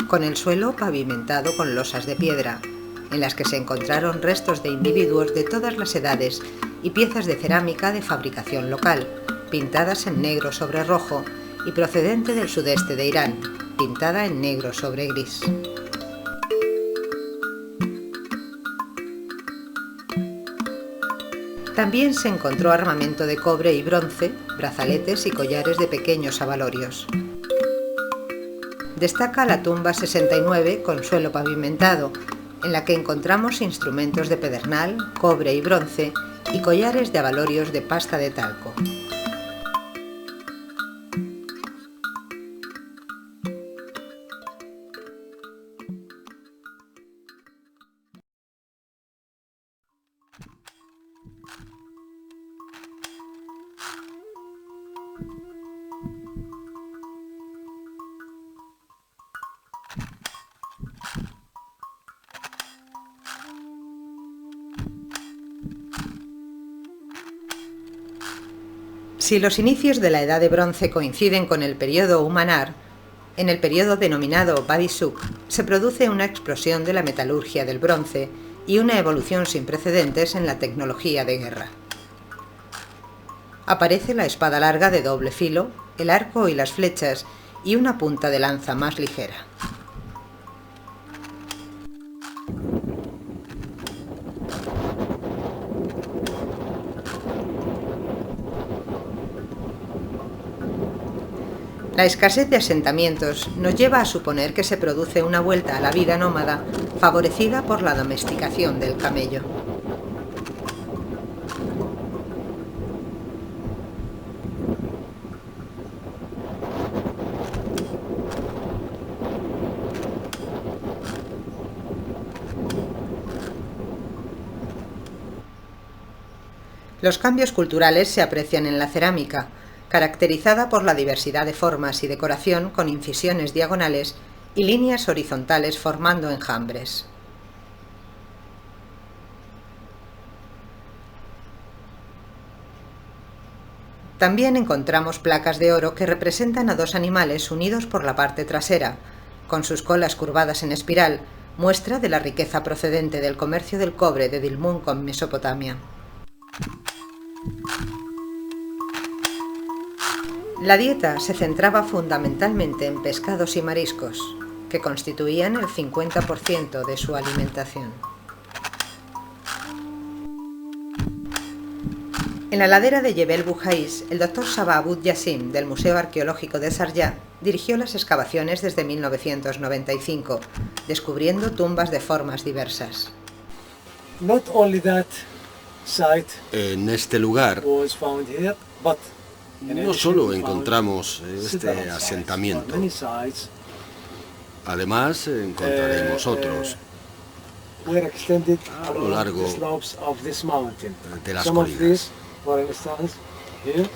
con el suelo pavimentado con losas de piedra, en las que se encontraron restos de individuos de todas las edades y piezas de cerámica de fabricación local, pintadas en negro sobre rojo y procedente del sudeste de Irán, pintada en negro sobre gris. También se encontró armamento de cobre y bronce, brazaletes y collares de pequeños abalorios. Destaca la tumba 69 con suelo pavimentado, en la que encontramos instrumentos de pedernal, cobre y bronce y collares de abalorios de pasta de talco. Si los inicios de la Edad de Bronce coinciden con el periodo Umanar, en el periodo denominado Badi Suk se produce una explosión de la metalurgia del bronce y una evolución sin precedentes en la tecnología de guerra. Aparece la espada larga de doble filo, el arco y las flechas y una punta de lanza más ligera. La escasez de asentamientos nos lleva a suponer que se produce una vuelta a la vida nómada favorecida por la domesticación del camello. Los cambios culturales se aprecian en la cerámica, caracterizada por la diversidad de formas y decoración con incisiones diagonales y líneas horizontales formando enjambres. También encontramos placas de oro que representan a dos animales unidos por la parte trasera, con sus colas curvadas en espiral, muestra de la riqueza procedente del comercio del cobre de Dilmun con Mesopotamia. La dieta se centraba fundamentalmente en pescados y mariscos, que constituían el 50% de su alimentación. En la ladera de Jebel Bujais, el Dr. Saba Abud Yassim del Museo Arqueológico de Sharjah dirigió las excavaciones desde 1995, descubriendo tumbas de formas diversas. Not only that site En este lugar was found here, but no solo encontramos este asentamiento, Además, encontraremos otros were extended a lo along largo the slopes of this mountain. de las Some of colinas. these, for instance, here,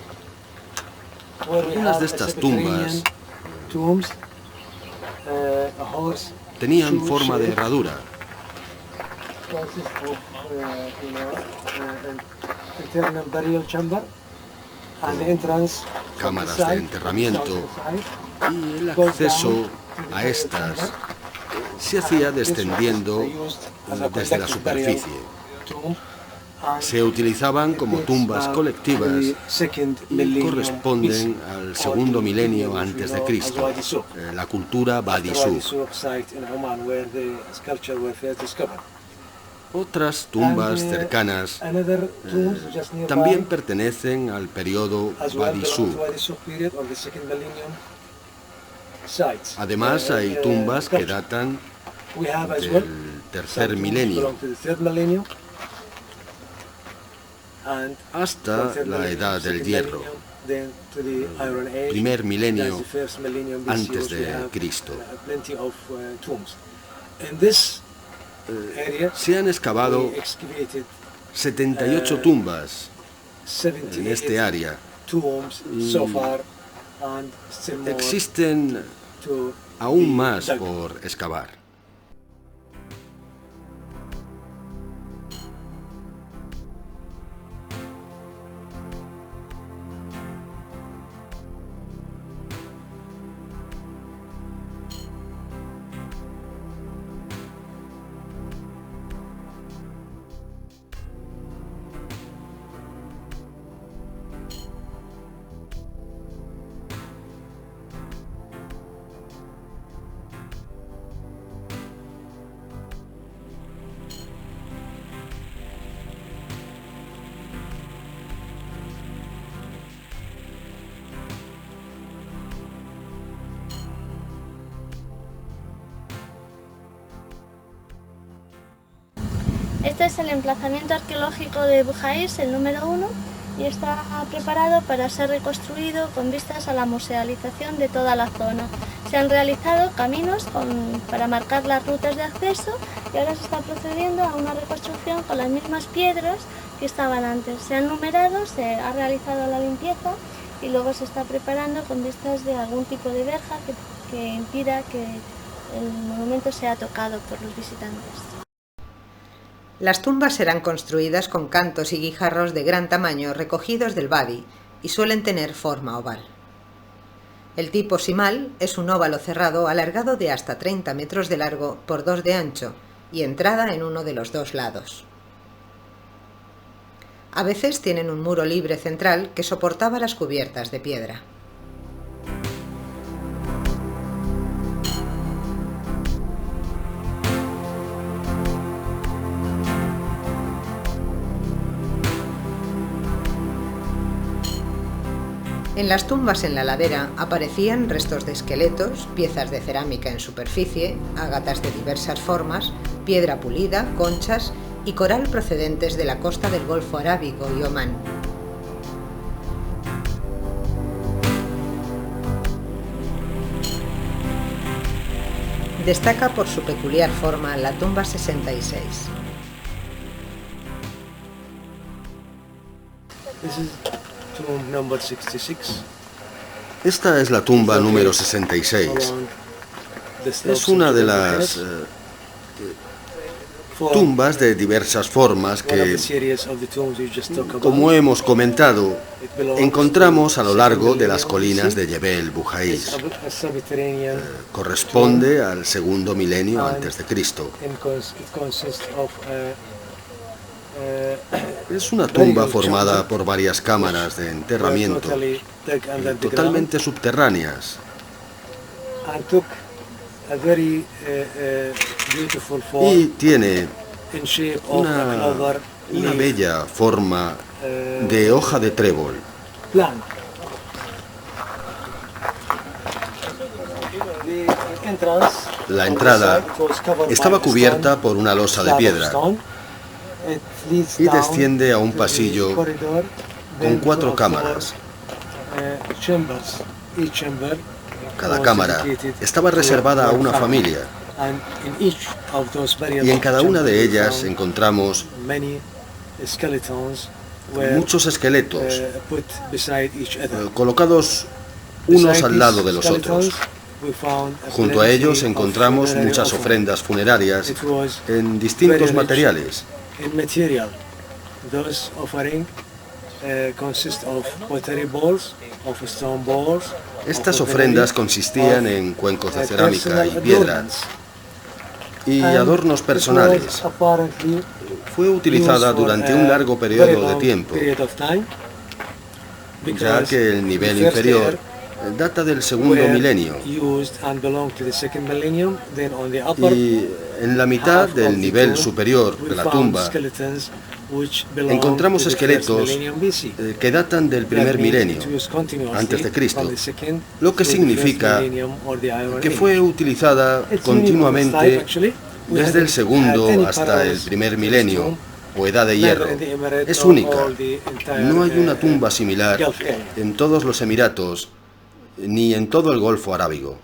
where we Algunas have de a estas subterranean tombs, a horse tenían shoe forma de shape, herradura. consists of, an internal burial chamber, and the entrance from the Cámaras de side, enterramiento. southern side, Y el goes acceso down to the a burial estas chamber. se hacía This was descendiendo used as a desde la collective burial superficie. tomb, and Se utilizaban como tumbas colectivas y corresponden al segundo milenio antes de Cristo, la cultura Wadi Suk. Otras tumbas cercanas también pertenecen al periodo Wadi Suk. Además, hay tumbas que datan del tercer milenio hasta la edad del hierro, primer milenio antes de Cristo. Se han excavado 78 tumbas en este área. Existen aún más por excavar. Este es el emplazamiento arqueológico de Bujaís, el número 1, y está preparado para ser reconstruido con vistas a la musealización de toda la zona. Se han realizado caminos para marcar las rutas de acceso y ahora se está procediendo a una reconstrucción con las mismas piedras que estaban antes. Se han numerado, se ha realizado la limpieza y luego se está preparando con vistas de algún tipo de verja que impida que el monumento sea tocado por los visitantes. Las tumbas serán construidas con cantos y guijarros de gran tamaño recogidos del Wadi y suelen tener forma oval. El tipo simal es un óvalo cerrado alargado de hasta 30 metros de largo por 2 de ancho y entrada en uno de los dos lados. A veces tienen un muro libre central que soportaba las cubiertas de piedra. En las tumbas en la ladera aparecían restos de esqueletos, piezas de cerámica en superficie, ágatas de diversas formas, piedra pulida, conchas y coral procedentes de la costa del Golfo Arábigo y Omán. Destaca por su peculiar forma la tumba 66. Tomb number 66. Esta es la tumba número 66. Es una de las tumbas de diversas formas que, como hemos comentado, encontramos a lo largo de las colinas de Jebel Bujaís. Corresponde al segundo milenio antes de Cristo. Es una tumba formada por varias cámaras de enterramiento, totalmente subterráneas. Y tiene una bella forma de hoja de trébol. La entrada estaba cubierta por una losa de piedra y desciende a un pasillo con 4 cámaras. Cada cámara estaba reservada a una familia, y en cada una de ellas encontramos muchos esqueletos colocados unos al lado de los otros. Junto a ellos encontramos muchas ofrendas funerarias en distintos materiales. Estas ofrendas consistían en cuencos de cerámica y piedra y adornos personales. Fue utilizada durante un largo periodo de tiempo, ya que el nivel inferior data del segundo milenio, y en la mitad del nivel superior de la tumba encontramos esqueletos que datan del primer milenio antes de Cristo, lo que significa que fue utilizada continuamente desde el segundo hasta el primer milenio o edad de hierro. Es única. No hay una tumba similar en todos los Emiratos ni en todo el Golfo Arábigo.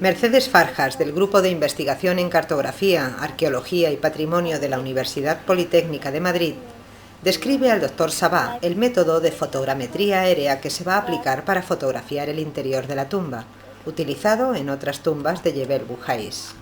Mercedes Farjas, del Grupo de Investigación en Cartografía, Arqueología y Patrimonio de la Universidad Politécnica de Madrid, describe al Dr. Sabah el método de fotogrametría aérea que se va a aplicar para fotografiar el interior de la tumba, utilizado en otras tumbas de Jebel Buhais.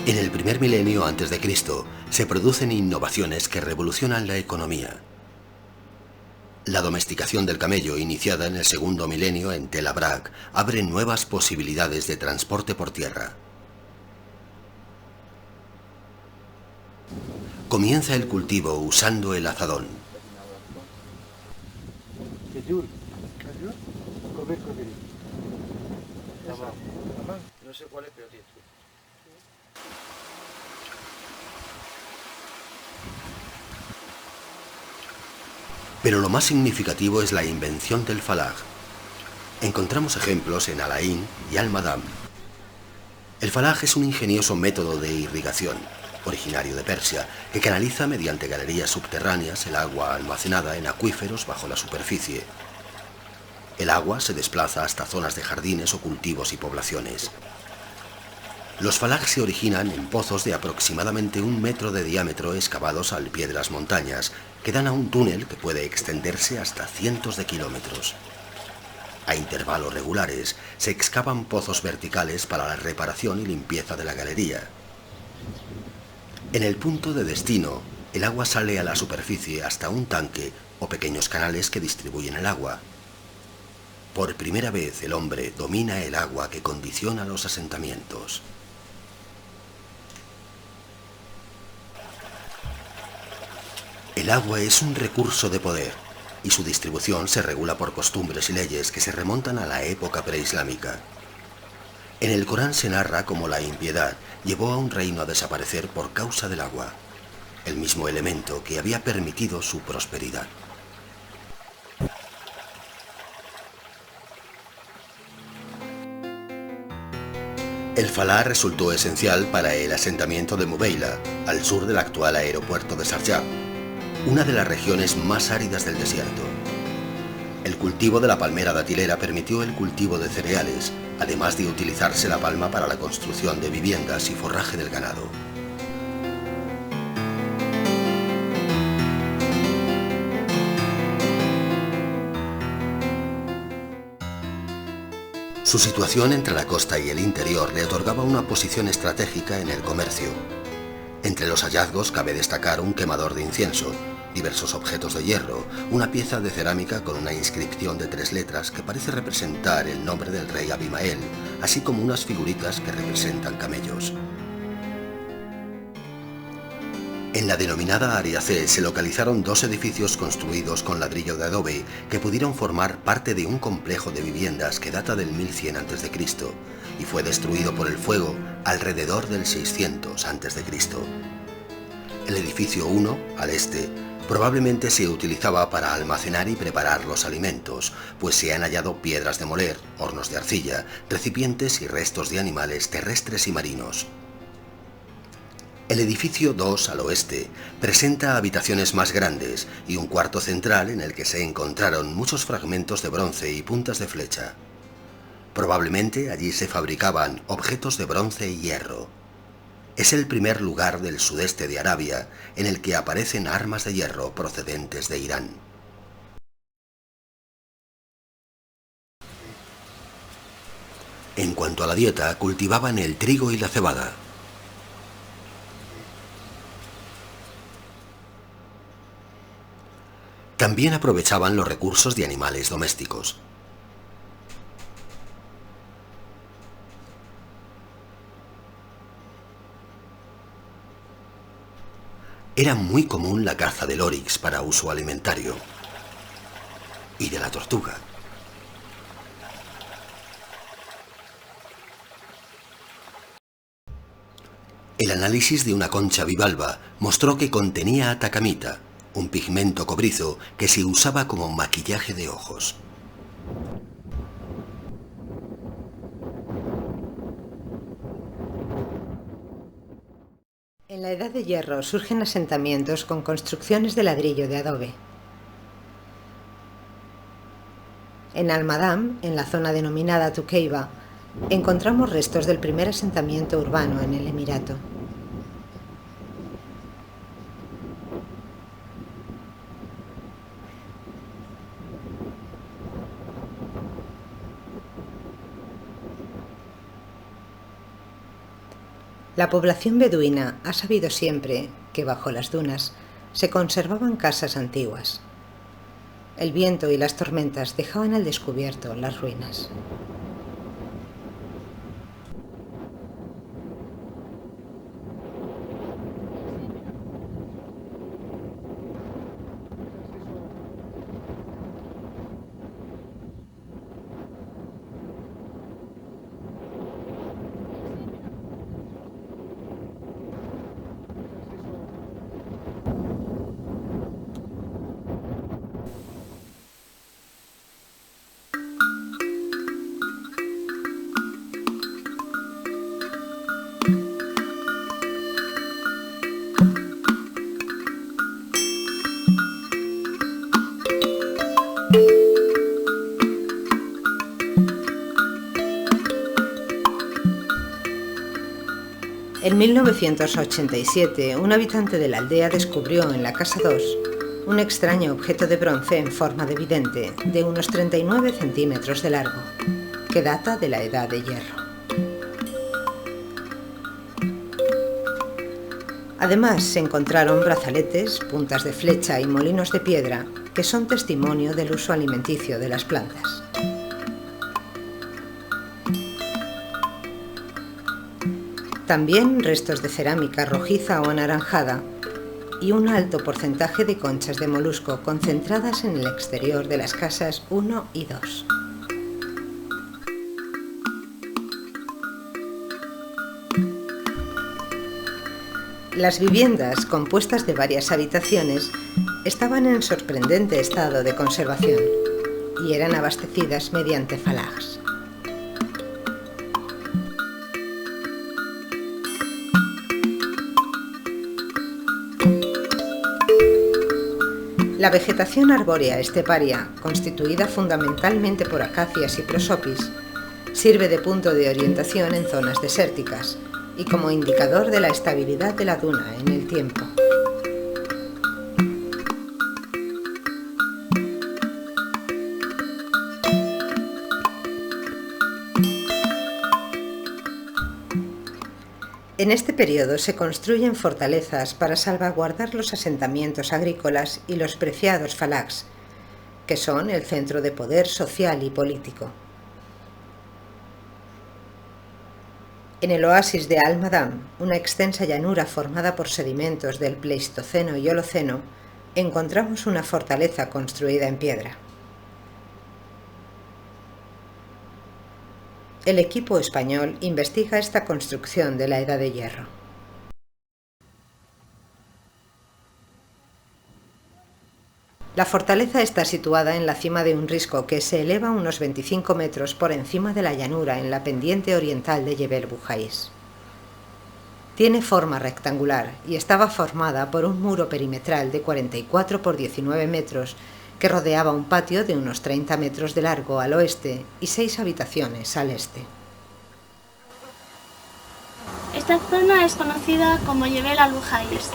En el primer milenio antes de Cristo se producen innovaciones que revolucionan la economía. La domesticación del camello, iniciada en el segundo milenio en Tel Abrak, abre nuevas posibilidades de transporte por tierra. Comienza el cultivo usando el azadón. No sé cuál es, pero tiene. Pero lo más significativo es la invención del falag. Encontramos ejemplos en Al-Ain y Al-Madam. El falag es un ingenioso método de irrigación, originario de Persia, que canaliza mediante galerías subterráneas el agua almacenada en acuíferos bajo la superficie. El agua se desplaza hasta zonas de jardines o cultivos y poblaciones. Los falags se originan en pozos de aproximadamente 1 metro de diámetro excavados al pie de las montañas, que dan a un túnel que puede extenderse hasta cientos de kilómetros. A intervalos regulares se excavan pozos verticales para la reparación y limpieza de la galería. En el punto de destino, el agua sale a la superficie hasta un tanque o pequeños canales que distribuyen el agua. Por primera vez el hombre domina el agua que condiciona los asentamientos. El agua es un recurso de poder y su distribución se regula por costumbres y leyes que se remontan a la época preislámica. En el Corán se narra cómo la impiedad llevó a un reino a desaparecer por causa del agua, el mismo elemento que había permitido su prosperidad. El falar resultó esencial para el asentamiento de Mubeila, al sur del actual aeropuerto de Sharjah, una de las regiones más áridas del desierto. El cultivo de la palmera datilera permitió el cultivo de cereales, además de utilizarse la palma para la construcción de viviendas y forraje del ganado. Su situación entre la costa y el interior le otorgaba una posición estratégica en el comercio. Entre los hallazgos cabe destacar un quemador de incienso, diversos objetos de hierro, una pieza de cerámica con una inscripción de 3 letras que parece representar el nombre del rey Abimael, así como unas figuritas que representan camellos. En la denominada Área C se localizaron 2 edificios construidos con ladrillo de adobe que pudieron formar parte de un complejo de viviendas que data del 1100 a.C. y fue destruido por el fuego alrededor del 600 a.C. El edificio 1, al este, probablemente se utilizaba para almacenar y preparar los alimentos, pues se han hallado piedras de moler, hornos de arcilla, recipientes y restos de animales terrestres y marinos. El edificio 2, al oeste, presenta habitaciones más grandes y un cuarto central en el que se encontraron muchos fragmentos de bronce y puntas de flecha. Probablemente allí se fabricaban objetos de bronce y hierro. Es el primer lugar del sudeste de Arabia en el que aparecen armas de hierro procedentes de Irán. En cuanto a la dieta, cultivaban el trigo y la cebada. También aprovechaban los recursos de animales domésticos. Era muy común la caza del oryx para uso alimentario y de la tortuga. El análisis de una concha bivalva mostró que contenía atacamita, un pigmento cobrizo que se usaba como maquillaje de ojos. En la Edad de Hierro surgen asentamientos con construcciones de ladrillo de adobe. En Al-Madam, en la zona denominada Tuqueiba, encontramos restos del primer asentamiento urbano en el Emirato. La población beduina ha sabido siempre que bajo las dunas se conservaban casas antiguas. El viento y las tormentas dejaban al descubierto las ruinas. En 1987, un habitante de la aldea descubrió en la casa 2 un extraño objeto de bronce en forma de vidente de unos 39 centímetros de largo, que data de la Edad de Hierro. Además, se encontraron brazaletes, puntas de flecha y molinos de piedra que son testimonio del uso alimenticio de las plantas. También restos de cerámica rojiza o anaranjada y un alto porcentaje de conchas de molusco concentradas en el exterior de las casas 1 y 2. Las viviendas, compuestas de varias habitaciones, estaban en sorprendente estado de conservación y eran abastecidas mediante falags. La vegetación arbórea esteparia, constituida fundamentalmente por acacias y prosopis, sirve de punto de orientación en zonas desérticas y como indicador de la estabilidad de la duna en el tiempo. En este periodo se construyen fortalezas para salvaguardar los asentamientos agrícolas y los preciados falags, que son el centro de poder social y político. En el oasis de Al-Madam, una extensa llanura formada por sedimentos del Pleistoceno y Holoceno, encontramos una fortaleza construida en piedra. El equipo español investiga esta construcción de la Edad de Hierro. La fortaleza está situada en la cima de un risco que se eleva unos 25 metros por encima de la llanura en la pendiente oriental de Jebel Bujais. Tiene forma rectangular y estaba formada por un muro perimetral de 44 por 19 metros que rodeaba un patio de unos 30 metros de largo al oeste y 6 habitaciones al este. Esta zona es conocida como Jebel al-Bujais.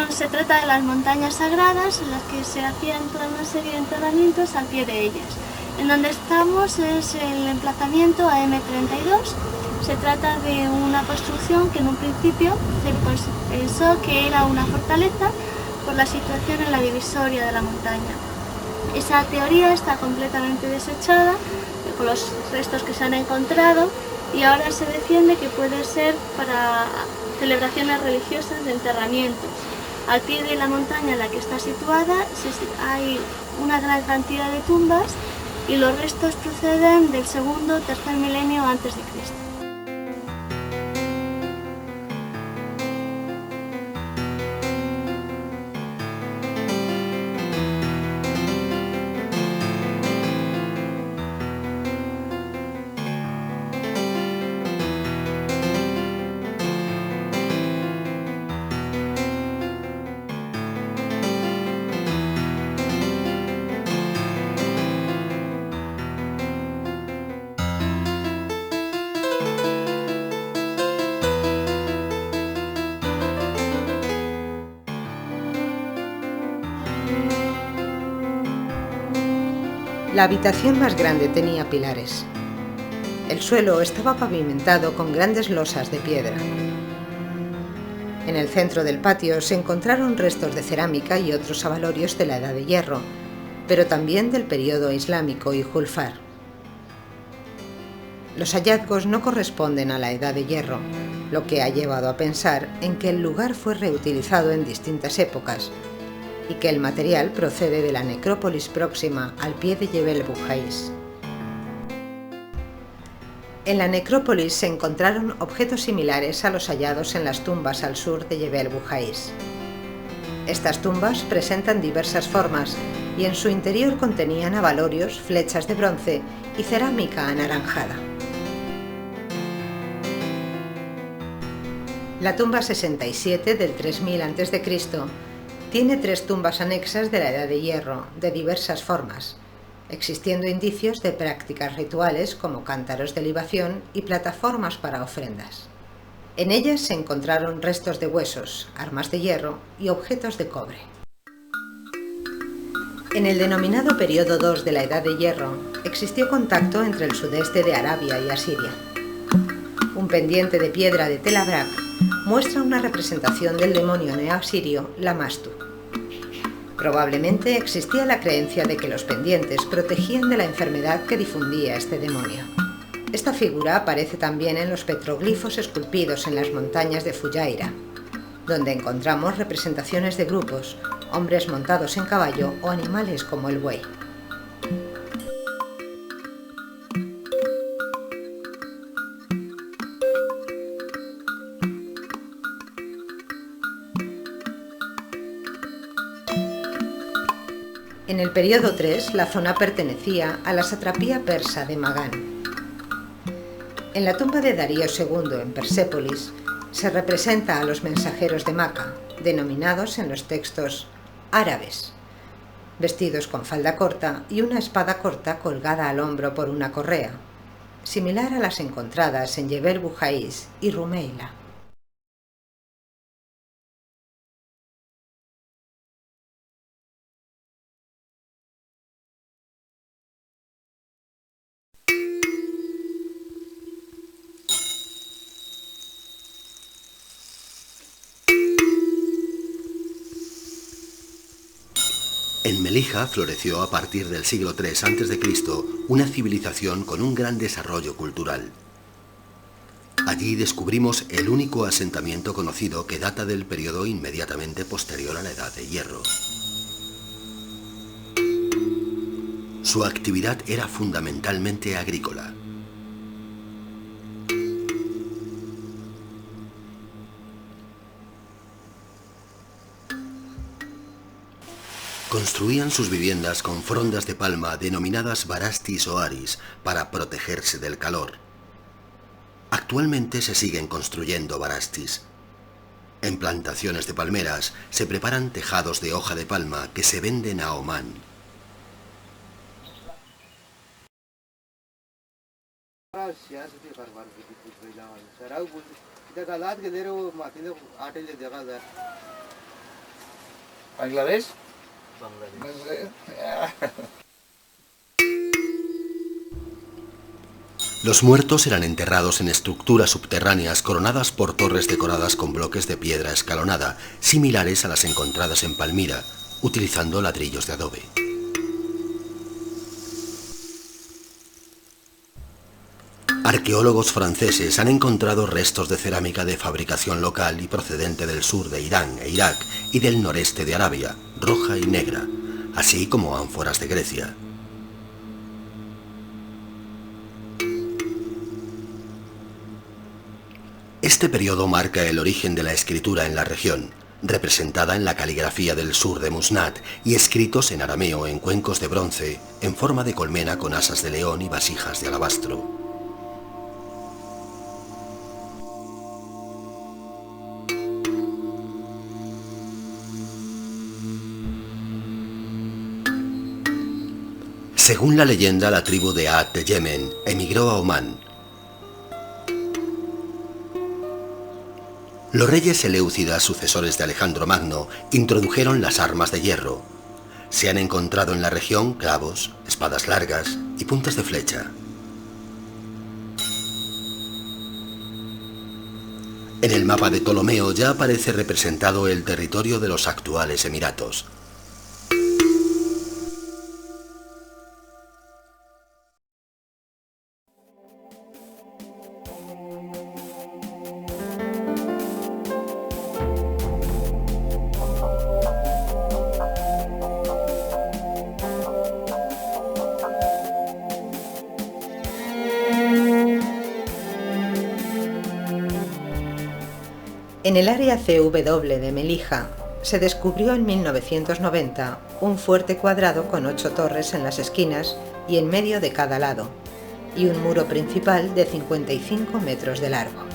Se trata de las montañas sagradas en las que se hacían toda una serie de enterramientos al pie de ellas. En donde estamos es el emplazamiento a M32. Se trata de una construcción que en un principio se pensó que era una fortaleza por la situación en la divisoria de la montaña. Esa teoría está completamente desechada con los restos que se han encontrado y ahora se defiende que puede ser para celebraciones religiosas de enterramiento. Al pie de la montaña en la que está situada hay una gran cantidad de tumbas y los restos proceden del segundo o tercer milenio antes de Cristo. La habitación más grande tenía pilares. El suelo estaba pavimentado con grandes losas de piedra. En el centro del patio se encontraron restos de cerámica y otros abalorios de la Edad de Hierro, pero también del período islámico y Julfar. Los hallazgos no corresponden a la Edad de Hierro, lo que ha llevado a pensar en que el lugar fue reutilizado en distintas épocas y que el material procede de la necrópolis próxima al pie de Jebel Bujais. En la necrópolis se encontraron objetos similares a los hallados en las tumbas al sur de Jebel Bujais. Estas tumbas presentan diversas formas y en su interior contenían abalorios, flechas de bronce y cerámica anaranjada. La tumba 67 del 3000 a.C. tiene 3 tumbas anexas de la Edad de Hierro, de diversas formas, existiendo indicios de prácticas rituales como cántaros de libación y plataformas para ofrendas. En ellas se encontraron restos de huesos, armas de hierro y objetos de cobre. En el denominado Período II de la Edad de Hierro existió contacto entre el sudeste de Arabia y Asiria. Un pendiente de piedra de Tel Abrak muestra una representación del demonio neoasirio Lamastu. Probablemente existía la creencia de que los pendientes protegían de la enfermedad que difundía este demonio. Esta figura aparece también en los petroglifos esculpidos en las montañas de Fujairah, donde encontramos representaciones de grupos, hombres montados en caballo o animales como el buey. En el período III, la zona pertenecía a la satrapía persa de Magan. En la tumba de Darío II en Persépolis se representa a los mensajeros de Maca, denominados en los textos árabes, vestidos con falda corta y una espada corta colgada al hombro por una correa, similar a las encontradas en Jebel Bujais y Rumeila. En Melija floreció a partir del siglo III a.C. una civilización con un gran desarrollo cultural. Allí descubrimos el único asentamiento conocido que data del periodo inmediatamente posterior a la Edad de Hierro. Su actividad era fundamentalmente agrícola. Construían sus viviendas con frondas de palma denominadas barastis o aris para protegerse del calor. Actualmente se siguen construyendo barastis. En plantaciones de palmeras se preparan tejados de hoja de palma que se venden a Omán. ¿Bangladesh? Los muertos eran enterrados en estructuras subterráneas coronadas por torres decoradas con bloques de piedra escalonada, similares a las encontradas en Palmira, utilizando ladrillos de adobe. Arqueólogos franceses han encontrado restos de cerámica de fabricación local y procedente del sur de Irán e Irak y del noreste de Arabia, roja y negra, así como ánforas de Grecia. Este periodo marca el origen de la escritura en la región, representada en la caligrafía del sur de Musnad y escritos en arameo en cuencos de bronce en forma de colmena con asas de león y vasijas de alabastro. Según la leyenda, la tribu de Ad de Yemen emigró a Omán. Los reyes seleucidas, sucesores de Alejandro Magno, introdujeron las armas de hierro. Se han encontrado en la región clavos, espadas largas y puntas de flecha. En el mapa de Ptolomeo ya aparece representado el territorio de los actuales Emiratos. En el área CW de Melija se descubrió en 1990 un fuerte cuadrado con 8 torres en las esquinas y en medio de cada lado, y un muro principal de 55 metros de largo.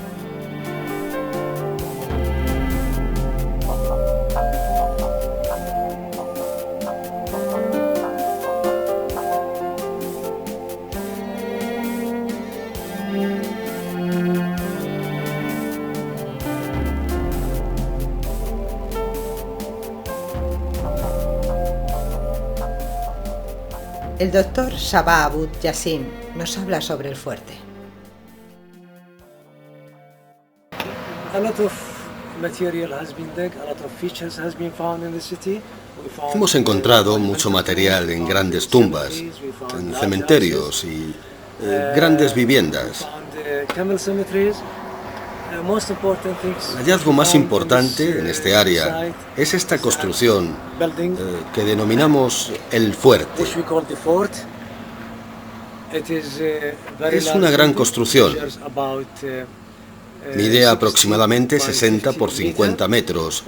El doctor Sabah Abud Yassim nos habla sobre el fuerte. Hemos encontrado mucho material en grandes tumbas, en cementerios y grandes viviendas. El hallazgo más importante en este área es esta construcción que denominamos el fuerte. Es una gran construcción. Mide aproximadamente 60 por 50 metros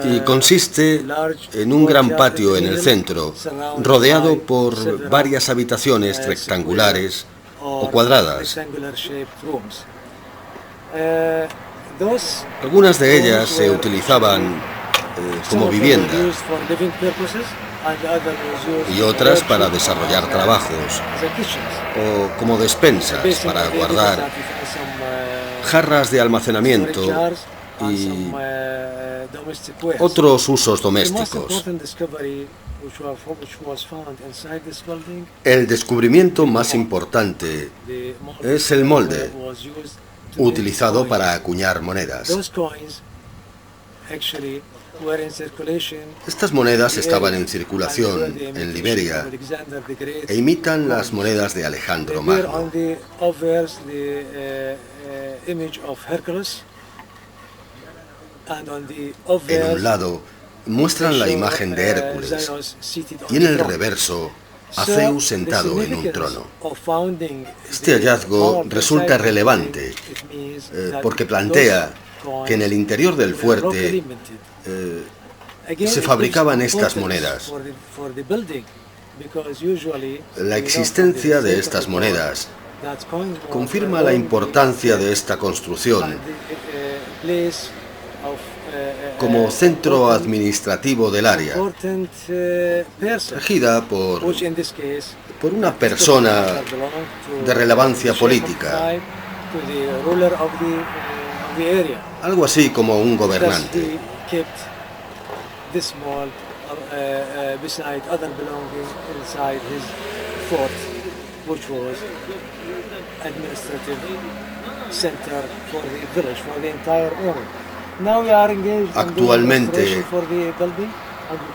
y consiste en un gran patio en el centro, rodeado por varias habitaciones rectangulares o cuadradas. Algunas de ellas se utilizaban como vivienda y otras para desarrollar trabajos, o como despensas para guardar jarras de almacenamiento y otros usos domésticos. El descubrimiento más importante es el molde utilizado para acuñar monedas. Estas monedas estaban en circulación en Liberia e imitan las monedas de Alejandro Magno. En un lado muestran la imagen de Hércules y en el reverso a Zeus sentado en un trono. Este hallazgo resulta relevante porque plantea que en el interior del fuerte se fabricaban estas monedas. La existencia de estas monedas confirma la importancia de esta construcción como centro administrativo del área, regida por una persona de relevancia política, algo así como un gobernante. Actualmente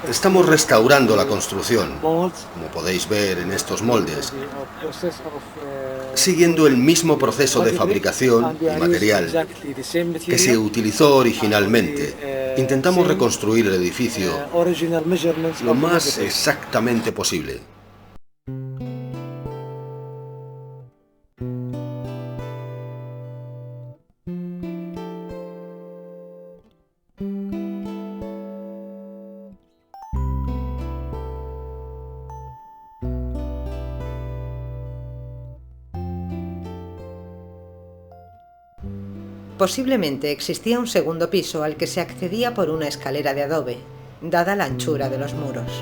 estamos restaurando la construcción, como podéis ver en estos moldes, siguiendo el mismo proceso de fabricación y material que se utilizó originalmente. Intentamos reconstruir el edificio lo más exactamente posible. Posiblemente existía un segundo piso al que se accedía por una escalera de adobe, dada la anchura de los muros.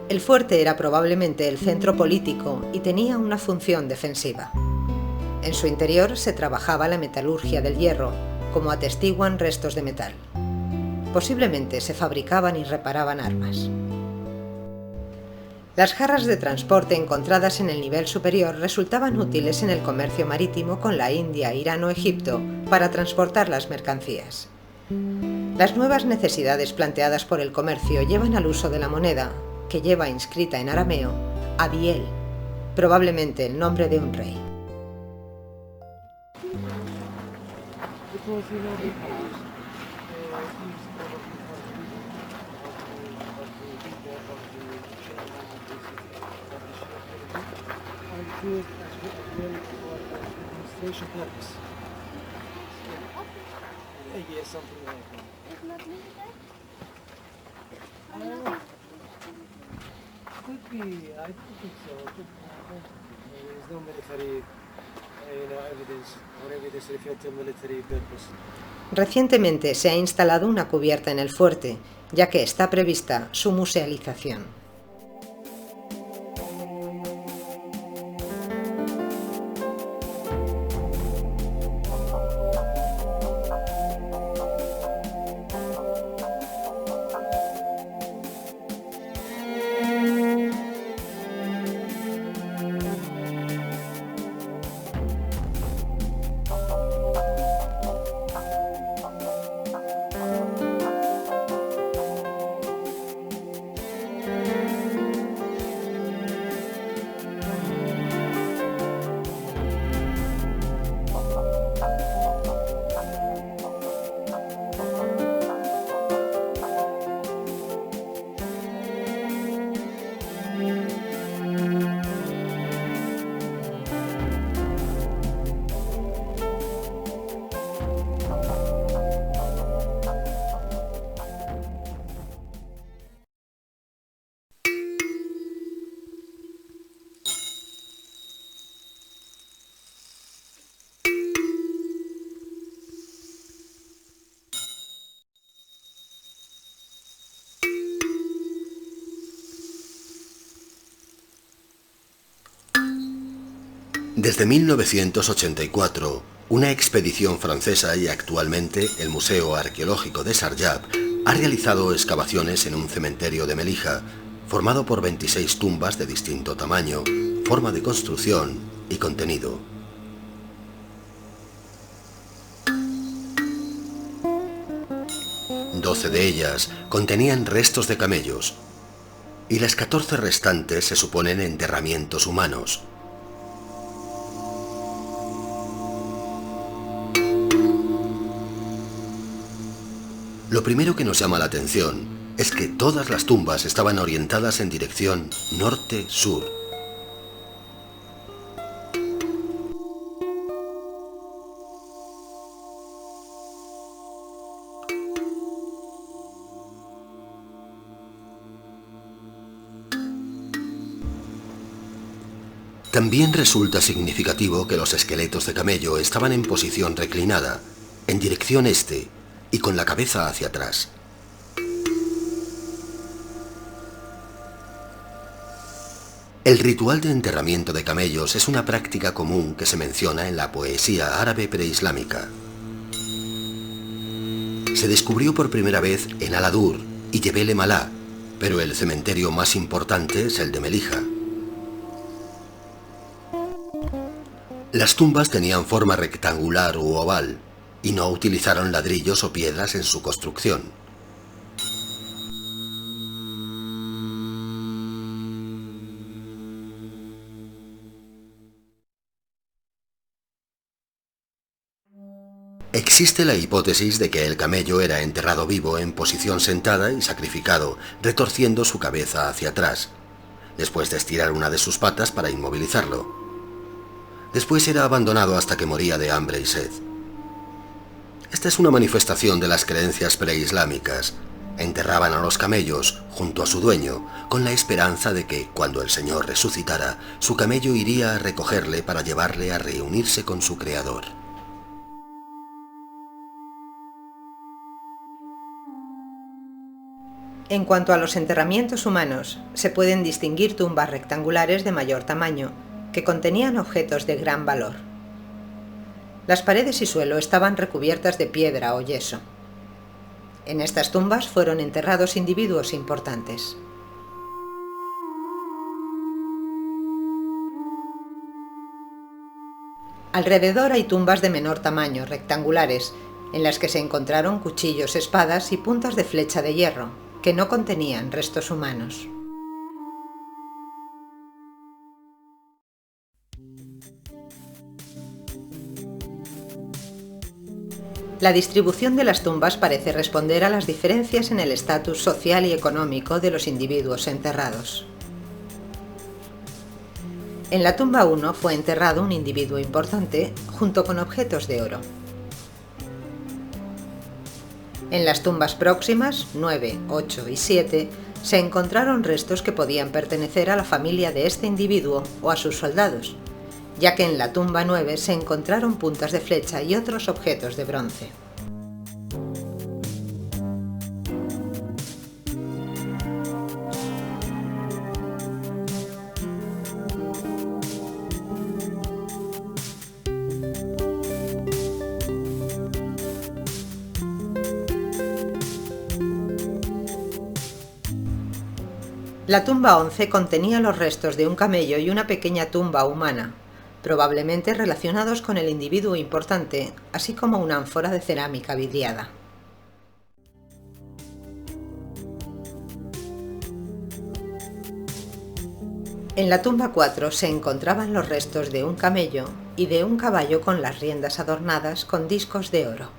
El fuerte era probablemente el centro político y tenía una función defensiva. En su interior se trabajaba la metalurgia del hierro, como atestiguan restos de metal. Posiblemente se fabricaban y reparaban armas. Las jarras de transporte encontradas en el nivel superior resultaban útiles en el comercio marítimo con la India, Irán o Egipto para transportar las mercancías. Las nuevas necesidades planteadas por el comercio llevan al uso de la moneda, que lleva inscrita en arameo Abiel, probablemente el nombre de un rey. Recientemente se ha instalado una cubierta en el fuerte, ya que está prevista su musealización. Desde 1984, una expedición francesa y actualmente el Museo Arqueológico de Sarjab ha realizado excavaciones en un cementerio de Melilla, formado por 26 tumbas de distinto tamaño, forma de construcción y contenido. Doce de ellas contenían restos de camellos y las 14 restantes se suponen enterramientos humanos. Lo primero que nos llama la atención es que todas las tumbas estaban orientadas en dirección norte-sur. También resulta significativo que los esqueletos de camello estaban en posición reclinada, en dirección este, y con la cabeza hacia atrás. El ritual de enterramiento de camellos es una práctica común que se menciona en la poesía árabe preislámica. Se descubrió por primera vez en Al-Adur y Jebel Malá, pero el cementerio más importante es el de Melilla. Las tumbas tenían forma rectangular u oval, y no utilizaron ladrillos o piedras en su construcción. Existe la hipótesis de que el camello era enterrado vivo en posición sentada y sacrificado, retorciendo su cabeza hacia atrás, después de estirar una de sus patas para inmovilizarlo. Después era abandonado hasta que moría de hambre y sed. Esta es una manifestación de las creencias preislámicas. Enterraban a los camellos junto a su dueño, con la esperanza de que, cuando el Señor resucitara, su camello iría a recogerle para llevarle a reunirse con su Creador. En cuanto a los enterramientos humanos, se pueden distinguir tumbas rectangulares de mayor tamaño, que contenían objetos de gran valor. Las paredes y suelo estaban recubiertas de piedra o yeso. En estas tumbas fueron enterrados individuos importantes. Alrededor hay tumbas de menor tamaño, rectangulares, en las que se encontraron cuchillos, espadas y puntas de flecha de hierro, que no contenían restos humanos. La distribución de las tumbas parece responder a las diferencias en el estatus social y económico de los individuos enterrados. En la tumba 1 fue enterrado un individuo importante junto con objetos de oro. En las tumbas próximas, 9, 8 y 7, se encontraron restos que podían pertenecer a la familia de este individuo o a sus soldados, ya que en la tumba 9 se encontraron puntas de flecha y otros objetos de bronce. La tumba 11 contenía los restos de un camello y una pequeña tumba humana, probablemente relacionados con el individuo importante, así como una ánfora de cerámica vidriada. En la tumba 4 se encontraban los restos de un camello y de un caballo con las riendas adornadas con discos de oro.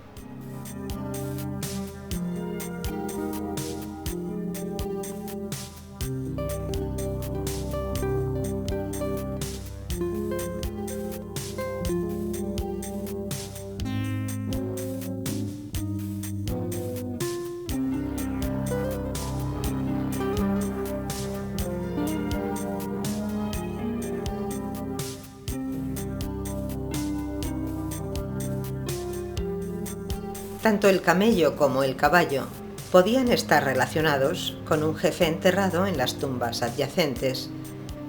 Tanto el camello como el caballo podían estar relacionados con un jefe enterrado en las tumbas adyacentes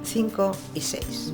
5 y 6.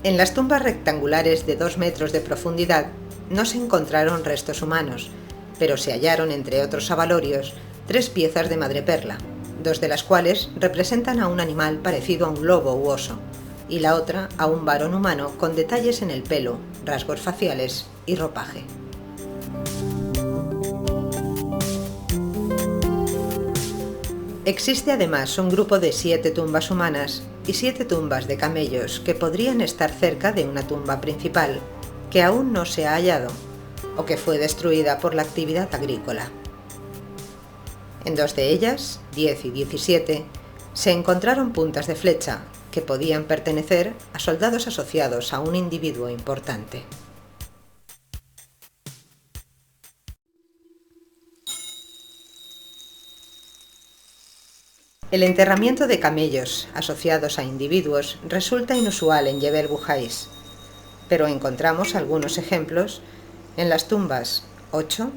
En las tumbas rectangulares de 2 metros de profundidad no se encontraron restos humanos, pero se hallaron, entre otros avalorios, 3 piezas de madreperla, 2 de las cuales representan a un animal parecido a un lobo u oso, y la otra a un varón humano con detalles en el pelo, rasgos faciales y ropaje. Existe además un grupo de 7 tumbas humanas y 7 tumbas de camellos que podrían estar cerca de una tumba principal, que aún no se ha hallado, o que fue destruida por la actividad agrícola. En 2 de ellas, 10 y 17, se encontraron puntas de flecha que podían pertenecer a soldados asociados a un individuo importante. El enterramiento de camellos asociados a individuos resulta inusual en Jebel Bujais, pero encontramos algunos ejemplos en las tumbas 8,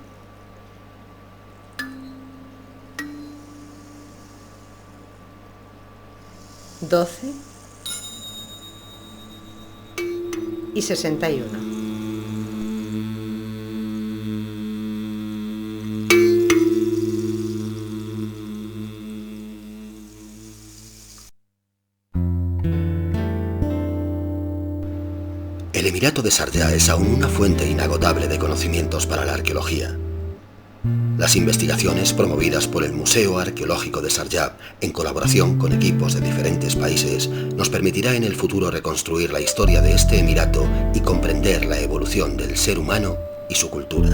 12 y 61. El Emirato de Sharjah es aún una fuente inagotable de conocimientos para la arqueología. Las investigaciones promovidas por el Museo Arqueológico de Sharjah, en colaboración con equipos de diferentes países, nos permitirá en el futuro reconstruir la historia de este emirato y comprender la evolución del ser humano y su cultura.